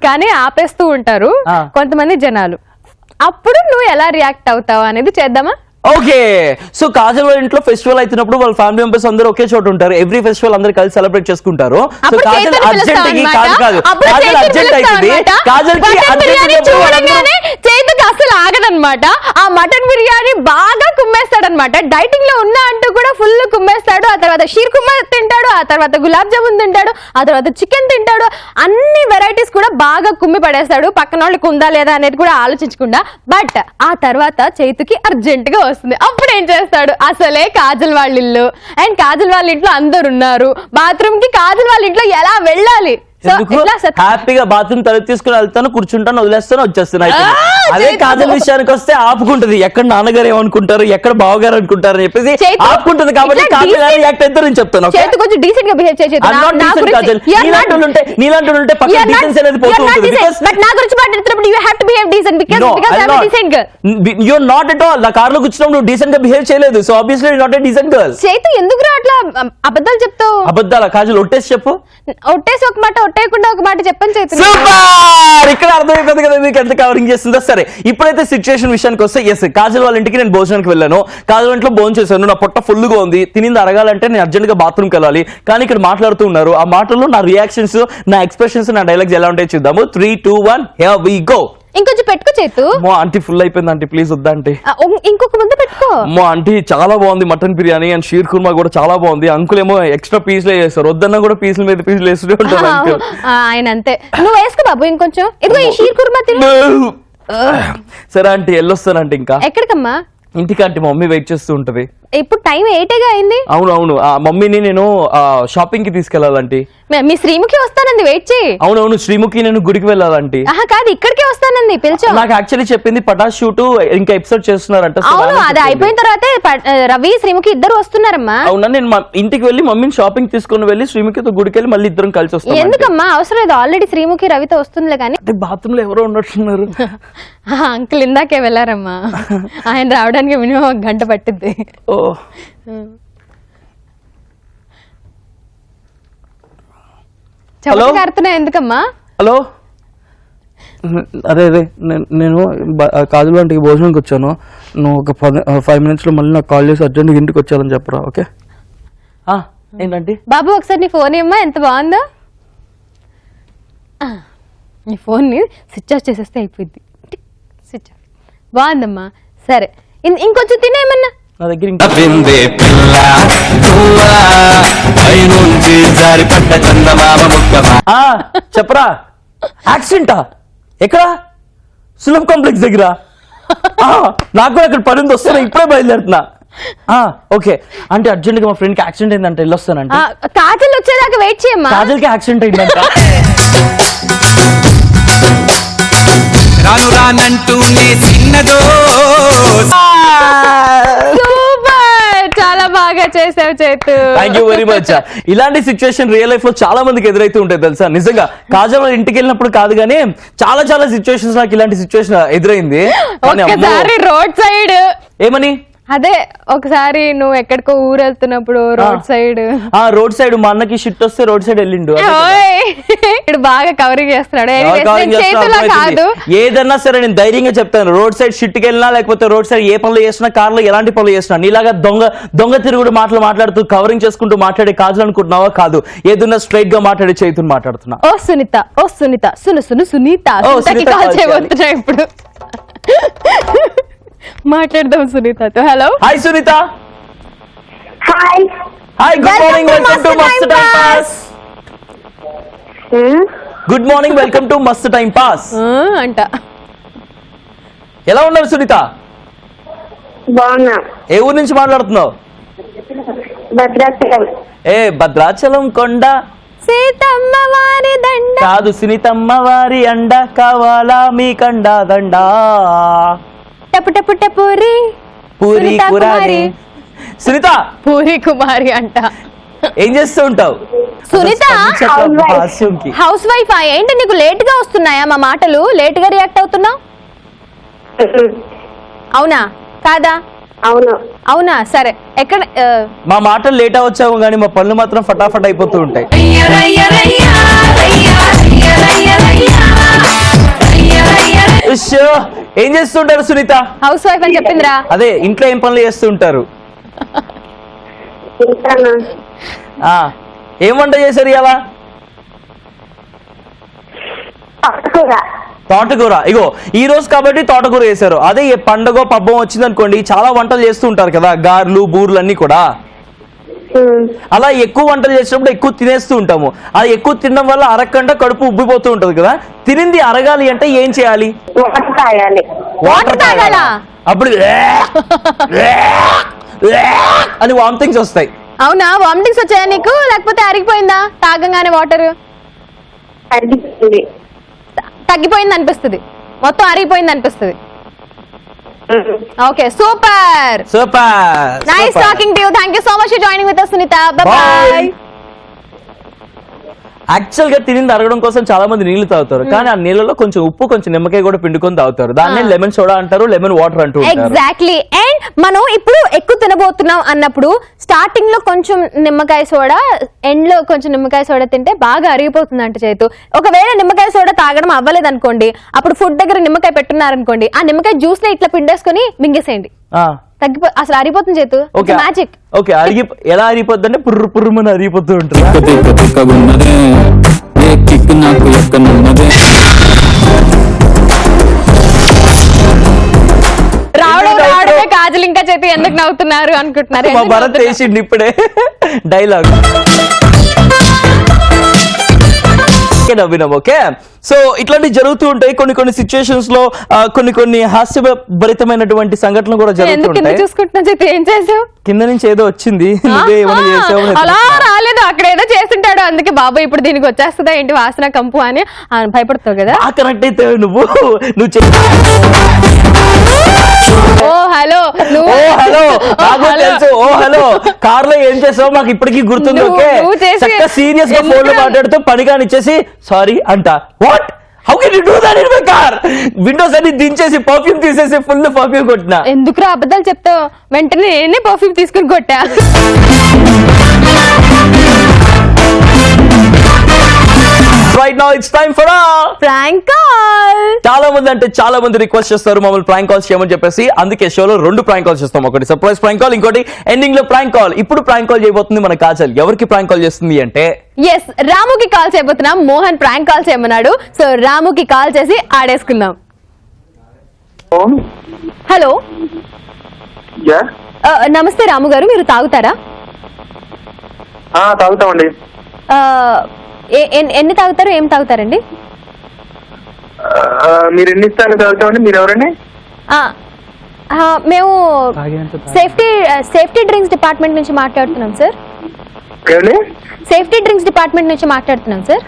కానీ ఆపేస్తూ ఉంటారు కొంతమంది జనాలు. అప్పుడు నువ్వు ఎలా రియాక్ట్ అవుతావు అనేది చేద్దామా? ఓకే, సో కాజల్ వాళ్ళ ఇంట్లో ఫెస్టివల్ అవుతున్నప్పుడు వాళ్ళ ఫ్యామిలీ మెంబర్స్ అందరూ ఒకే చోట ఉంటారు. ఎవ్రీ ఫెస్టివల్ అందరూ కలిసి సెలబ్రేట్ చేసుకుంటారు. So Kajal urgent Kajal urgent అవుతుంది. కాజల్ కి చేతికి అసలు ఆగదనమాట. ఆ మటన్ బిర్యానీ బాగా కుమ్మేస్తాడనమాట. డైటింగ్ లో ఉన్నా అంటూ కూడా ఫుల్ కుమ్మేస్తాడు. ఆ తర్వాత షీర్ కుమ్మా తింటాడు, ఆ తర్వాత గులాబ్ జామున్ తింటాడు, ఆ తర్వాత చికెన్ తింటాడు. అన్ని వెరైటీస్ కూడా బాగా కుమ్మి పడేస్తాడు, పక్కన వాళ్ళకి ఉందా లేదా అనేది కూడా ఆలోచించకుండా. బట్ ఆ తర్వాత చేతికి అర్జెంట్ గా వస్తుంది. అప్పుడు ఏం చేస్తాడు? అసలే కాజల్ వాళ్ళ ఇల్లు, అండ్ కాజల్ వాళ్ళ ఇంట్లో అందరు ఉన్నారు. బాత్రూమ్ కి కాజల్ వాళ్ళ ఇంట్లో ఎలా వెళ్ళాలి? హ్యాపీగా బాత్రూమ్ తలుపు తీసుకుని వెళ్తాను, కూర్చుంటాను, వదిలేస్తాను, వచ్చేస్తాను. అదే కాజల్ విషయానికి వస్తే ఆపుకుంటది. ఎక్కడ నాన్నగారు ఏమనుకుంటారు, ఎక్కడ బావగారు అనుకుంటారు అని చెప్పేసి ఆపుకుంటది. కాబట్టి కాజల్ రియాక్ట్ అవుతారు అని చెప్తాను. కొంచెం డీసెంట్ గా బిహేవ్ చేసేది. నీలాంటి పక్కన డీసెన్సీ అనేది పోతూ ఉంటుంది. నా గురించి మాట్లాడుతున్నప్పుడు you have to behave decent because I am decent girl. You are not at all. నా కార్ లో కూర్చున్నప్పుడు నువ్వు డీసెంట్ గా బిహేవ్ చేయలేదు. So obviously you are not a decent girl. చేతు ఎందుకురా అట్లా అబద్ధాలు చెప్తావు? అబద్ధాల? కాజల్ ఒట్టేసి చెప్పు. ఒట్టేసి ఒక మాట, ఒట్టేయకుండా ఒక మాట చెప్పని చేతు. సూపర్, ఇక్కడ అర్థమైపోతుంది కదా మీకు ఎంత కవరింగ్ చేస్తుందో. సరే, ఇప్పుడైతే సిచ్యుయేషన్ విషయానికి వస్తే, ఎస్ కాజల్ వాళ్ళ ఇంటికి నేను భోజనానికి వెళ్ళాను. కాజల్ ఇంట్లో భోజనం చేశాను, నా పొట్ట ఫుల్ గా ఉంది, తినింది అరగాలంటే నేను అర్జెంట్ గా బాత్రూమ్కి వెళ్ళాలి. కానీ ఇక్కడ మాట్లాడుతూ ఉన్నారు. ఆ మాటల్లో నా రియాక్షన్స్, నా ఎక్స్ప్రెషన్స్, నా డైలాగ్స్ ఎలా ఉంటాయో చూద్దాము. 3, 2, 1 హియర్ వి గో. ఇంకొంచెం పెట్టుకో చేతు. మో ఆంటీ ఫుల్ అయిపోయింది ఆంటీ, ప్లీజ్ వద్దా ఆంటీ. ఇంకొక ముందు పెట్టుకో. మో ఆంటీ చాలా బాగుంది మటన్ బిర్యానీ, అండ్ షీర్ కుర్మా కూడా చాలా బాగుంది. అంకుల్ ఏమో ఎక్స్ట్రా పీస్లే చేస్తారు, వద్దన్నా కూడా పీసుల మీద పీసులు వేస్తూనే ఉంటారు అంకుల్. ఆయన అంతే. నువ్వు వేసుకో బాబు ఇంకొంచెం. ఇదిగో ఈ షీర్ కుర్మా తిను. సరే ఆంటీ, వెళ్ళొస్తానంటే. ఇంకా ఎక్కడికమ్మా? ఇంటికి ఆంటీ, మమ్మీ వెయిట్ చేస్తూ ఉంటది. ఇప్పుడు టైం 8గా అయింది. అవునవును, మమ్మీని నేను షాపింగ్ కి తీసుకెళ్లాలంటీ. మీ శ్రీముఖి వస్తానంది, వెయిట్ చేయి. అవునవును, శ్రీముఖి నేను గుడికి వెళ్ళాలంటీ. కాదు, ఇక్కడికే వస్తానంది, పిలిచో. నాకు యాక్చువల్లీ చెప్పింది పటాస్ షూట్ ఇంకా ఎపిసోడ్ చేస్తున్నారంట. అవును, అది అయిపోయిన తర్వాతే రవి శ్రీముఖి ఇద్దరు వస్తున్నారమ్మా. అవునా, నేను ఇంటికి వెళ్ళి మమ్మీని షాపింగ్ తీసుకుని వెళ్ళి శ్రీముఖితో గుడికి వెళ్ళి మళ్ళీ ఇద్దరం కలిసి వస్తాం. ఎందుకమ్మా? అవసరం లేదు, ఆల్రెడీ శ్రీముఖి రవితో వస్తుందిలే. కానీ బాత్రూమ్ లో ఎవరో ఉన్నట్టున్నారు. అంకుల్ ఇందాకే వెళ్ళారమ్మా, ఆయన రావడానికి మినిమం 1 గంట పట్టింది. ఓ చెమటకారుతున్నా ఎందుకమ్మా? హలో అదే నేను కాజల్ వంటికి భోజనంకి వచ్చాను. నువ్వు ఒక 5 minutes లో మళ్ళీ నాకు కాల్ చేసి అర్జెంట్గా ఇంటికి వచ్చాలని చెప్పరా? ఓకే ఏంటంటే బాబు ఒకసారి నీ ఫోన్ ఏమ్మా, ఎంత బాగుందో. నీ ఫోన్ని స్విచ్ ఆఫ్ చేసేస్తే అయిపోద్ది. స్విచ్ ఆఫ్ బాగుందమ్మా. సరే ఇంకొంచెం తినేమన్నా నా దగ్గర విందే పిల్ల నువ్వా పైనుంచి జారిపడ్డ చందమామ ముక్కమా. చెప్పరా. యాక్సిడెంటా? ఎక్కడ? సులభ్ కాంప్లెక్స్ దగ్గర. నాకు కూడా అక్కడ పని వస్తున్నా, ఇప్పుడే బయలుదేరుతున్నా. ఓకే అంటే అర్జెంట్ గా మా ఫ్రెండ్ కి యాక్సిడెంట్ అయిందంట, వెళ్ళొస్తానంటే. కాజల్ వచ్చేదాకా వెయిట్ చేయమ్మా. కాజల్ కి యాక్సిడెంట్ అయిందంట. రాను రానంటూనే చిన్నదో. చాలా బాగా చేసావు చేతు. Thank you very much. ఇలాంటి సిచ్యువేషన్ రియల్ లైఫ్ లో చాలా మందికి ఎదురైతూ ఉంటాయి తెలుసా. నిజంగా కాజల్ ఇంటికి వెళ్ళినప్పుడు కాదు కానీ చాలా చాలా సిచ్యువేషన్స్ నాకు ఇలాంటి సిచ్యువేషన్ ఎదురైంది. రోడ్ సైడ్ ఏమని? అదే ఒకసారి నువ్వు ఎక్కడికో ఊరు వెళ్తున్నప్పుడు రోడ్ సైడ్ మా అన్నకి షిట్ వస్తే రోడ్ సైడ్ వెళ్ళిండు. ఇప్పుడు బాగా కవరింగ్ చేస్తున్నాడు. కాదు ఏదన్నా సరే నేను ధైర్యంగా చెప్తాను, రోడ్ సైడ్ షిట్కి వెళ్ళినా లేకపోతే రోడ్ సైడ్ ఏ పనులు చేసినా, కార్ లో ఎలాంటి పనులు చేసినా నీలాగా దొంగ తిరుగుడు మాటలు మాట్లాడుతూ కవరింగ్ చేసుకుంటూ మాట్లాడే కాజల్ అనుకుంటున్నావా? కాదు, ఏదన్నా స్ట్రైట్ గా మాట్లాడే చైతుని మాట్లాడుతున్నా. ఓ సునీత సునీత ఇప్పుడు మాట్లాడదాం సునీతతో. Hello hi Sunitha. Hi hi, good morning, welcome to Mast time pass. Good morning, welcome to Mast time pass అంట. ఎలా ఉన్నారు సునీత? బాగున్నా. ఏ ఊరు నుంచి మాట్లాడుతున్నావు? భద్రాచలం. భద్రాచలం కొండ సీతమ్మ వారి దండ కాదు, సునీతమ్మ వారి అండ కావాలా మీ కండ దండ. పూరి పూరి కుమారి. సునీత పూరి కుమారి అంట. ఏం చేస్తూ ఉంటావు సునీత? House wife. ఏంటి నీకు లేట్ గా వస్తున్నాయా మా మాటలు? లేట్ గా రియాక్ట్ అవుతున్నావు? అవునా కాదా? అవునా. సరే ఎక్కడ మా మాటలు లేట్ అవచ్చాము కానీ మా పనులు మాత్రం ఫటాఫట్ అయిపోతూ ఉంటాయి. ఏం చేస్తుంటారు సునీత? హౌస్ వైఫ్ అని చెప్పిందిరా. అదే ఇంట్లో ఏం పనులు చేస్తుంటారు? ఏం వంట చేశారు ఇలా? తోటకూర. ఇగో ఈ రోజు కాబట్టి తోటకూర చేశారు. అదే ఏ పండగ పబ్బం వచ్చింది అనుకోండి, చాలా వంటలు చేస్తూ ఉంటారు కదా, గారెలు బూర్లు అన్ని కూడా. అలా ఎక్కువ వంటలు చేసినప్పుడు ఎక్కువ తినేస్తూ ఉంటాము. అది ఎక్కువ తినడం వల్ల అరగంట కడుపు ఉబ్బిపోతూ ఉంటది కదా. తినింది అరగాలి అంటే ఏం చేయాలి? వాటర్ తాగాలా? అప్పుడు అని వామిటింగ్స్ వస్తాయి. అవునా? వామిటింగ్స్ వచ్చాయా నీకు, లేకపోతే అరిగిపోయిందా తాగంగానే వాటర్? తగ్గిపోయింది అనిపిస్తుంది, మొత్తం అరిగిపోయింది అనిపిస్తుంది. Okay, super nice talking to you. Thank you so much for joining with us Sunitha. Bye bye. Actual గా తినింది అరగడం కోసం చాలా మంది నీళ్లు తాగుతారు, కానీ ఆ నీళ్ళలో కొంచెం ఉప్పు కొంచెం నిమ్మకాయ కూడా పిండుకొని తాగుతారు. దాన్ని లెమన్ సోడా అంటారు, లెమన్ వాటర్ అంటారు. ఎగ్జాక్ట్లీ. అండ్ మనం ఇప్పుడు ఎక్కువ తినబోతున్నాం అన్నప్పుడు స్టార్టింగ్ లో కొంచెం నిమ్మకాయ సోడా, ఎండ్ లో కొంచెం నిమ్మకాయ సోడా తింటే బాగా అరిగిపోతుంది అంట చేతు. ఒకవేళ నిమ్మకాయ సోడా తాగడం అవ్వలేదు అనుకోండి, అప్పుడు ఫుడ్ దగ్గర నిమ్మకాయ పెట్టున్నారనుకోండి, ఆ నిమ్మకాయ జ్యూస్ లో ఇట్లా పిండేసుకొని మింగేసేయండి, అసలు అరిగిపోతుంది చేతు. మ్యాజిక్. ఓకే, ఎలా అరిగిపోద్ది అంటే పుర్రు పుర్రుమని అరిగిపోతూ ఉంటుంది. రావడమే కాజల్ ఇంకా చేతి ఎందుకు నవ్వుతున్నారు అనుకుంటున్నారు. మా భరత్ వేసిండి ఇప్పుడే డైలాగ్. నవ్వినాం. ఓకే, సో ఇట్లాంటివి జరుగుతూ ఉంటాయి. కొన్ని సిచ్యువేషన్స్ లో కొన్ని హాస్యభరితమైనటువంటి సంఘటనలు కూడా జరుగుతుంటాయి. చూసుకుంటున్నా ఏం చేసావు? కింద నుంచి ఏదో వచ్చింది, అలా రాలేదు, అక్కడ ఏదో చేస్తుంటాడు. అందుకే బాబు ఇప్పుడు దీనికి వచ్చేస్తుందా ఏంటి వాసన కంపు అని భయపడతావు కదా. కరెక్ట్ అయితే నువ్వు ఓ హలో తెలుసు. ఓ హలో కార్ లో ఏం చేసావు మాకు ఇప్పటికీ గుర్తుంది. ఓకే, సీరియస్ గా ఫోన్ లో మాట్లాడుతూ పని కానిచ్చేసి సారీ అంట. What? How can you do that in my car? Windows అన్ని దించేసి పర్ఫ్యూమ్ తీసేసి ఫుల్ పర్ఫ్యూమ్ కొట్టినా. ఎందుకురా అబద్ధాలు చెప్తావు? వెంటనే నేనే పర్ఫ్యూమ్ తీసుకుని కొట్టా. Right now it's time for prank call. చాలా మంది అంటే చాలా మంది రిక్వెస్ట్ చేస్తారు మమ్మల్ని ప్రాంక్ కాల్స్ చేయమని చెప్పేసి. అందుకే షోలో 2 ప్రాంక్ కాల్స్ చేస్తాం. ఒకటి సర్ప్రైజ్ ప్రాంక్ కాల్, ఇంకోటి ఎండింగ్ లో ప్రాంక్ కాల్. ఇప్పుడు ప్రాంక్ కాల్ చేయబోతుంది మన కాజల్. ఎవరికి ప్రాంక్ కాల్ చేస్తుంది అంటే ఎస్, రాముకి కాల్ చేయబోతున్నాం. మోహన్ ప్రాంక్ కాల్ చేయమన్నాడు. సో రాముకి కాల్ చేసి ఆడేసుకుందాం. హలో, నమస్తే రాము గారు, మీరు తాగుతారా? తాగుతామండి. ఎన్ని తాగుతారు, ఏం తాగుతారండి? మీరు ఎన్ని ఇస్తాను తాగుతామండి. మీరు ఎవరండి? మేము సేఫ్టీ డ్రింక్స్ డిపార్ట్మెంట్ నుంచి మాట్లాడుతున్నాం సార్. ఏమండి? సేఫ్టీ డ్రింక్స్ డిపార్ట్మెంట్ నుంచి మాట్లాడుతున్నాం సార్.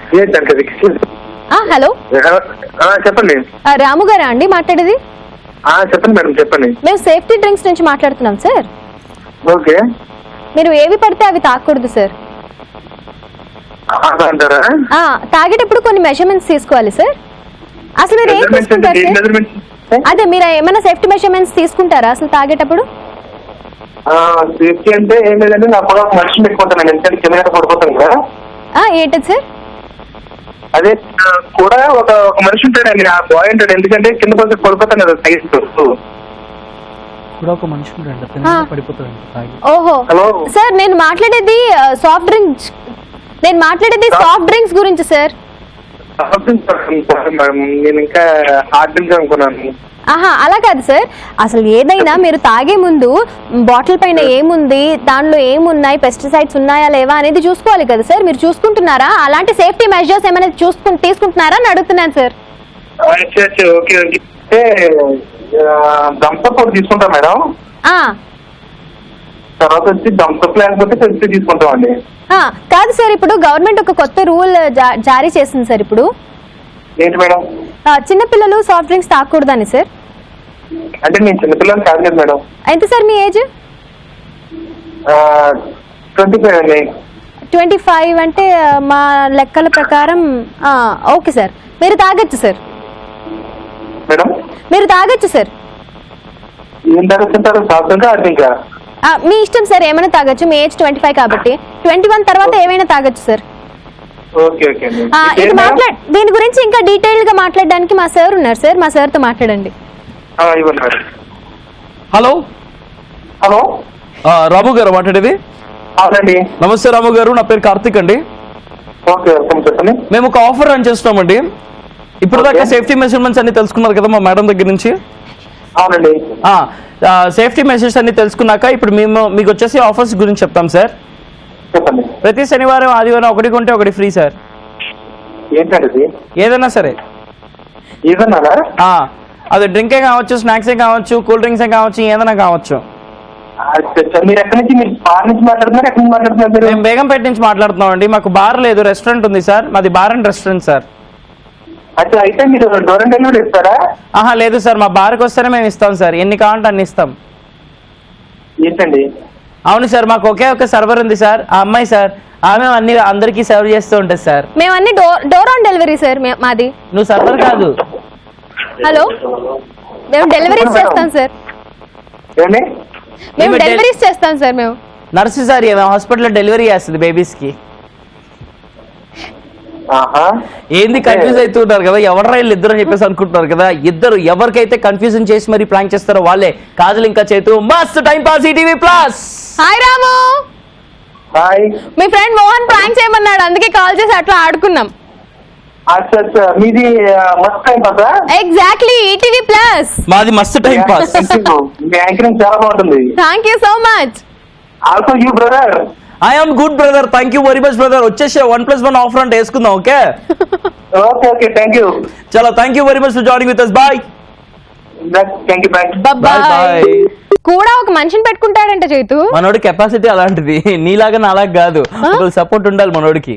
హలో, చెప్పండి. రాము గారా అండి మాట్లాడేది? చెప్పండి మేడం, చెప్పండి. మేము సేఫ్టీ డ్రింక్స్ నుంచి మాట్లాడుతున్నాం సార్. ఓకే. మీరు ఏవి పడితే అవి తాగకూడదు సార్. అంటారా? తాగేటప్పుడు కొన్ని మెజర్మెంట్స్ తీసుకోవాలి సార్. అసలు మీరు ఏం తీసుకుంటారు సార్? అదే, మీరు ఏమైనా సేఫ్టీ మెజర్మెంట్స్ తీసుకుంటారా అసలు తాగేటప్పుడు? సేఫ్టీ అంటే ఏం లేదండి, నాకు కూడా ఒక మనిషిని పెట్టుకుంటాను. ఎందుకంటే కింద పడిపోతాను కదా. ఏంటది సార్? అదే కూడా ఒక మనిషి ఉంటాడండి, ఆ బాయ్ ఉంటాడు. ఎందుకంటే కింద పడిపోతాను కదా సైజ్. ఓహో హలో సార్, నేను మాట్లాడేది సాఫ్ట్ డ్రింక్స్ గురించి సార్. నేను ఇంకా హార్డ్ డ్రింక్స్ అనుకున్నాను. అలా కాదు సార్. అసలు ఏదైనా మీరు తాగే ముందు బాటిల్ పైన ఏముంది, దానిలో ఏమున్నాయి, పెస్టిసైడ్స్ ఉన్నాయా లేవా అనేది చూసుకోవాలి కదా సార్. మీరు చూసుకుంటున్నారా? అలాంటి సేఫ్టీ మెజర్స్ ఏమైనా తీసుకుంటున్నారా అని అడుగుతున్నాను సార్. Okay okay. దంపప్ తీసుకుంటాం మేడం. తర్వాత వచ్చి దంపప్ లేకపోతే సెల్ఫీ తీసుకుంటామండి. కాదు సార్, ఇప్పుడు గవర్నమెంట్ ఒక కొత్త రూల్ జారీ చేసింది సార్. ఇప్పుడు ఏంటి మేడం? చిన్నపిల్లలు సాఫ్ట్ డ్రింక్స్ తాగకూడదని సార్. అంటే నేను చిన్నపిల్లలు కాదు కదా మేడం. ఎంత సార్ మీ ఏజ్? 25 అండి. 25 అంటే మా లెక్కల ప్రకారం ఓకే సార్, మీరు తాగొచ్చు సార్. మేడం మీరు తాగొచ్చు సార్. ఏం తాగుతుంటారు? Soft drink, hard drink? మీ ఇష్టం సార్, ఏమైనా తాగొచ్చు. మీ ఏజ్ 25 కాబట్టి 21 తర్వాత ఏమైనా తాగొచ్చు సార్. Okay okay. ఇది దీని గురించి ఇంకా డీటెయిల్ గా మాట్లాడడానికి మా సార్ ఉన్నారు సార్. మా సార్ తో మాట్లాడండి. హలో హలో, రాము గారు మాట్లాడేది? అవునండి. నమస్తే రాము గారు, నా పేరు కార్తిక్ అండి. ఓకే, చెప్పండి. మేము ఒక ఆఫర్ రన్ చేస్తున్నామండి. ఇప్పుడు దాకా సేఫ్టీ మెజర్మెంట్స్ అన్ని తెలుసుకున్నారు కదా మా మేడం దగ్గర నుంచి. అవునండి. సేఫ్టీ మెజర్స్ అన్ని తెలుసుకున్నాక ఇప్పుడు మేము మీకు వచ్చేసి ఆఫర్స్ గురించి చెప్తాం సార్. చెప్పండి. ప్రతి శనివారం ఆదివారం ఒకటి కొంటే ఒకటి ఫ్రీ సార్. ఏంటండి? ఏదైనా సరే. ఏదన్నా? అది డ్రింకే కావచ్చు, స్నాక్సే కావచ్చు, కూల్ డ్రింక్సే కావచ్చు, ఏదైనా కావచ్చు. మీరు ఎక్కడి నుంచి? మీరు బార్ నుంచి మాట్లాడుతున్నారు? ఎక్కడి నుంచి మాట్లాడుతున్నారు? మేము బేగంపేట నుంచి మాట్లాడుతున్నాం అండి. మాకు బార్ లేదు, రెస్టారెంట్ ఉంది సార్. మాది బార్ అండ్ రెస్టారెంట్ సార్. అచ్చా, అయితే మీరు డోర్ అండ్ డెలివరీ ఇస్తారా? లేదు సార్, మా బార్కి వస్తేనే మేము ఇస్తాం సార్. ఎన్ని కావాలంటే అన్ని ఇస్తాం. ఏంటండి? అవును సార్, మాకు ఒకే ఒక సర్వర్ ఉంది సార్. ఆ అమ్మాయి సార్, ఆమె అన్ని అందరికి సర్వ్ చేస్తూ ఉంటుంది సార్. మేము అన్ని డోర్ ఆన్ డెలివరీ సార్ మాది. నువ్వు సర్వర్ కాదు. హలో, మేము డెలివరీస్ చేస్తాం సార్. మేము డెలివరీస్ చేస్తాం సార్. మేము నర్సు సార్, హాస్పిటల్లో డెలివరీ చేస్తుంది బేబీస్ కి. ఏంది కన్ఫ్యూజ్ అవుతుంటారు కదా, ఎవరు ఇద్దరు అని చెప్పేసి అనుకుంటున్నారు కదా. ఇద్దరు ఎవరికైతే కన్ఫ్యూజన్ చేసి మరి ప్రాంక్ చేస్తారో వాళ్ళే కాజల్ ఇంకా చేతు. Mast time pass ETV plus. Hi Ramu. Hi. మీ ఫ్రెండ్ మోహన్ ప్రాంక్ చేయమన్నాడు, అందుకే కాల్ చేసి అట్లా ఆడుకున్నాం. మీది మస్త్ టైం పాసా? Exactly, ETV plus. మాది మస్త్ టైం పాస్. మీ యాంకరింగ్ చాలా బాగుంటుంది. Thank you so much. Also you brother. I am good brother, thank you very much brother. వచ్చేసి 1+1 ఆఫర్ అంటే వేసుకుందాం. Okay okay okay, thank you. చలో, thank you very much for joining with us. Bye. Thank you, bye bye. కూడా ఒక మనిషిని పెట్టుకుంటాడంట చేతు. మనోడి కెపాసిటీ అలాంటిది. నీలాగా నాలాగా కాదు, సపోర్ట్ ఉండాలి మనోడికి.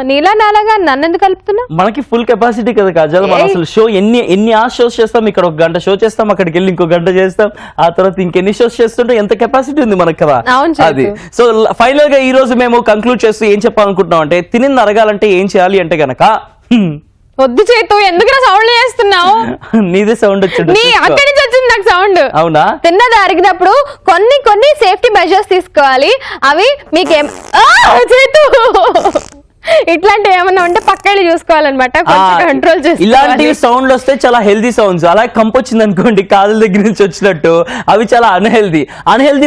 నీలా నాలాగా నన్ను ఎందుకు కలుపుతున్నా? మనకి ఫుల్ కెపాసిటీ కదా కాజల్. మనం అసలు షో ఎన్ని షోస్ చేస్తాం. ఇక్కడ 1 గంట షో చేస్తాం, అక్కడికి వెళ్ళి ఇంకో గంట చేస్తాం, ఆ తర్వాత ఇంకెన్ని షోస్ చేస్తుంటే ఎంత కెపాసిటీ ఉంది మనకు కదా. అది సో ఫైనల్ గా ఈ రోజు మేము కంక్లూడ్ చేస్తూ ఏం చెప్పాలనుకుంటున్నాం అంటే, తిని అరగాలంటే ఏం చేయాలి అంటే గనక, వద్దు చేతు, ఎందుకు సౌండ్ చేస్తున్నావు? నీదే సౌండ్ వచ్చింది. అక్కడి నుంచి వచ్చింది నాకు సౌండ్. అవునా? తిన్నది అరిగినప్పుడు కొన్ని సేఫ్టీ మెజర్స్ తీసుకోవాలి. అవి మీకేం చేతు ఇట్లాంటివి ఏమన్నా ఉంటే పక్కన చూసుకోవాలన్నమాట, కంట్రోల్ ఇలాంటివి సౌండ్లు వస్తే చాలా హెల్దీ సౌండ్స్. అలా కంపు వచ్చింది అనుకోండి కాదుల దగ్గర నుంచి వచ్చినట్టు, అవి చాలా అన్హెల్దీ.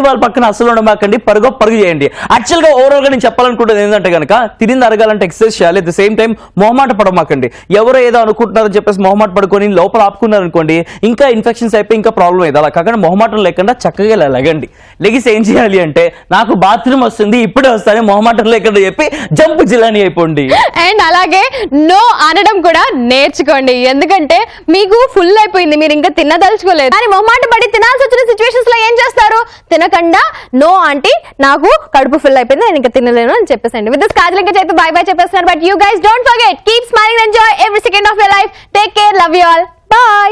వాళ్ళ పక్కన అసలు ఉండమాకండి, పరుగు చేయండి. యాక్చువల్ గా ఓవరాల్ గా నేను చెప్పాలనుకుంటుంది ఏంటంటే కనుక తిరిగి అరగాలంటే ఎక్సర్సైజ్ చేయాలి. అట్ ద సేమ్ టైం మొహమాట పడమాకండి. ఎవరో ఏదో అనుకుంటున్నారని చెప్పేసి మొహమాట పడుకొని లోపల ఆపుకున్నారు అనుకోండి, ఇంకా ఇన్ఫెక్షన్స్ అయిపోయి ఇంకా ప్రాబ్లం అయ్యేది. అలా కాకుండా మొహమాటం లేకుండా చక్కగా ఇలా లెగండి. లెగిసి ఏం చేయాలి అంటే నాకు బాత్రూమ్ వస్తుంది ఇప్పుడే వస్తాను మొహమాటం లేకుండా చెప్పి జంప్ జిలాని అయిపోండి. అండ్ అలాగే నో అనడం కూడా నేర్చుకోండి, ఎందుకంటే మీకు ఫుల్ అయిపోయింది, మీరు ఇంకా తినదలుచుకోలేదు కానీ మొహమాట పడి తినాల్సి వచ్చిన సిచ్యువేషన్స్ లో ఏం చేస్తారు, తినకుండా నో అంటే నాకు కడుపు ఫుల్ అయిపోయింది నేను ఇంకా తినలేను అని చెప్పేసండి. విత్ దిస్ కాజల్ ఇంకా చేస్తే బై బై చెప్పేస్తున్నారు. But you guys don't forget, keep smiling, enjoy every second of your life, take care, love you all, by.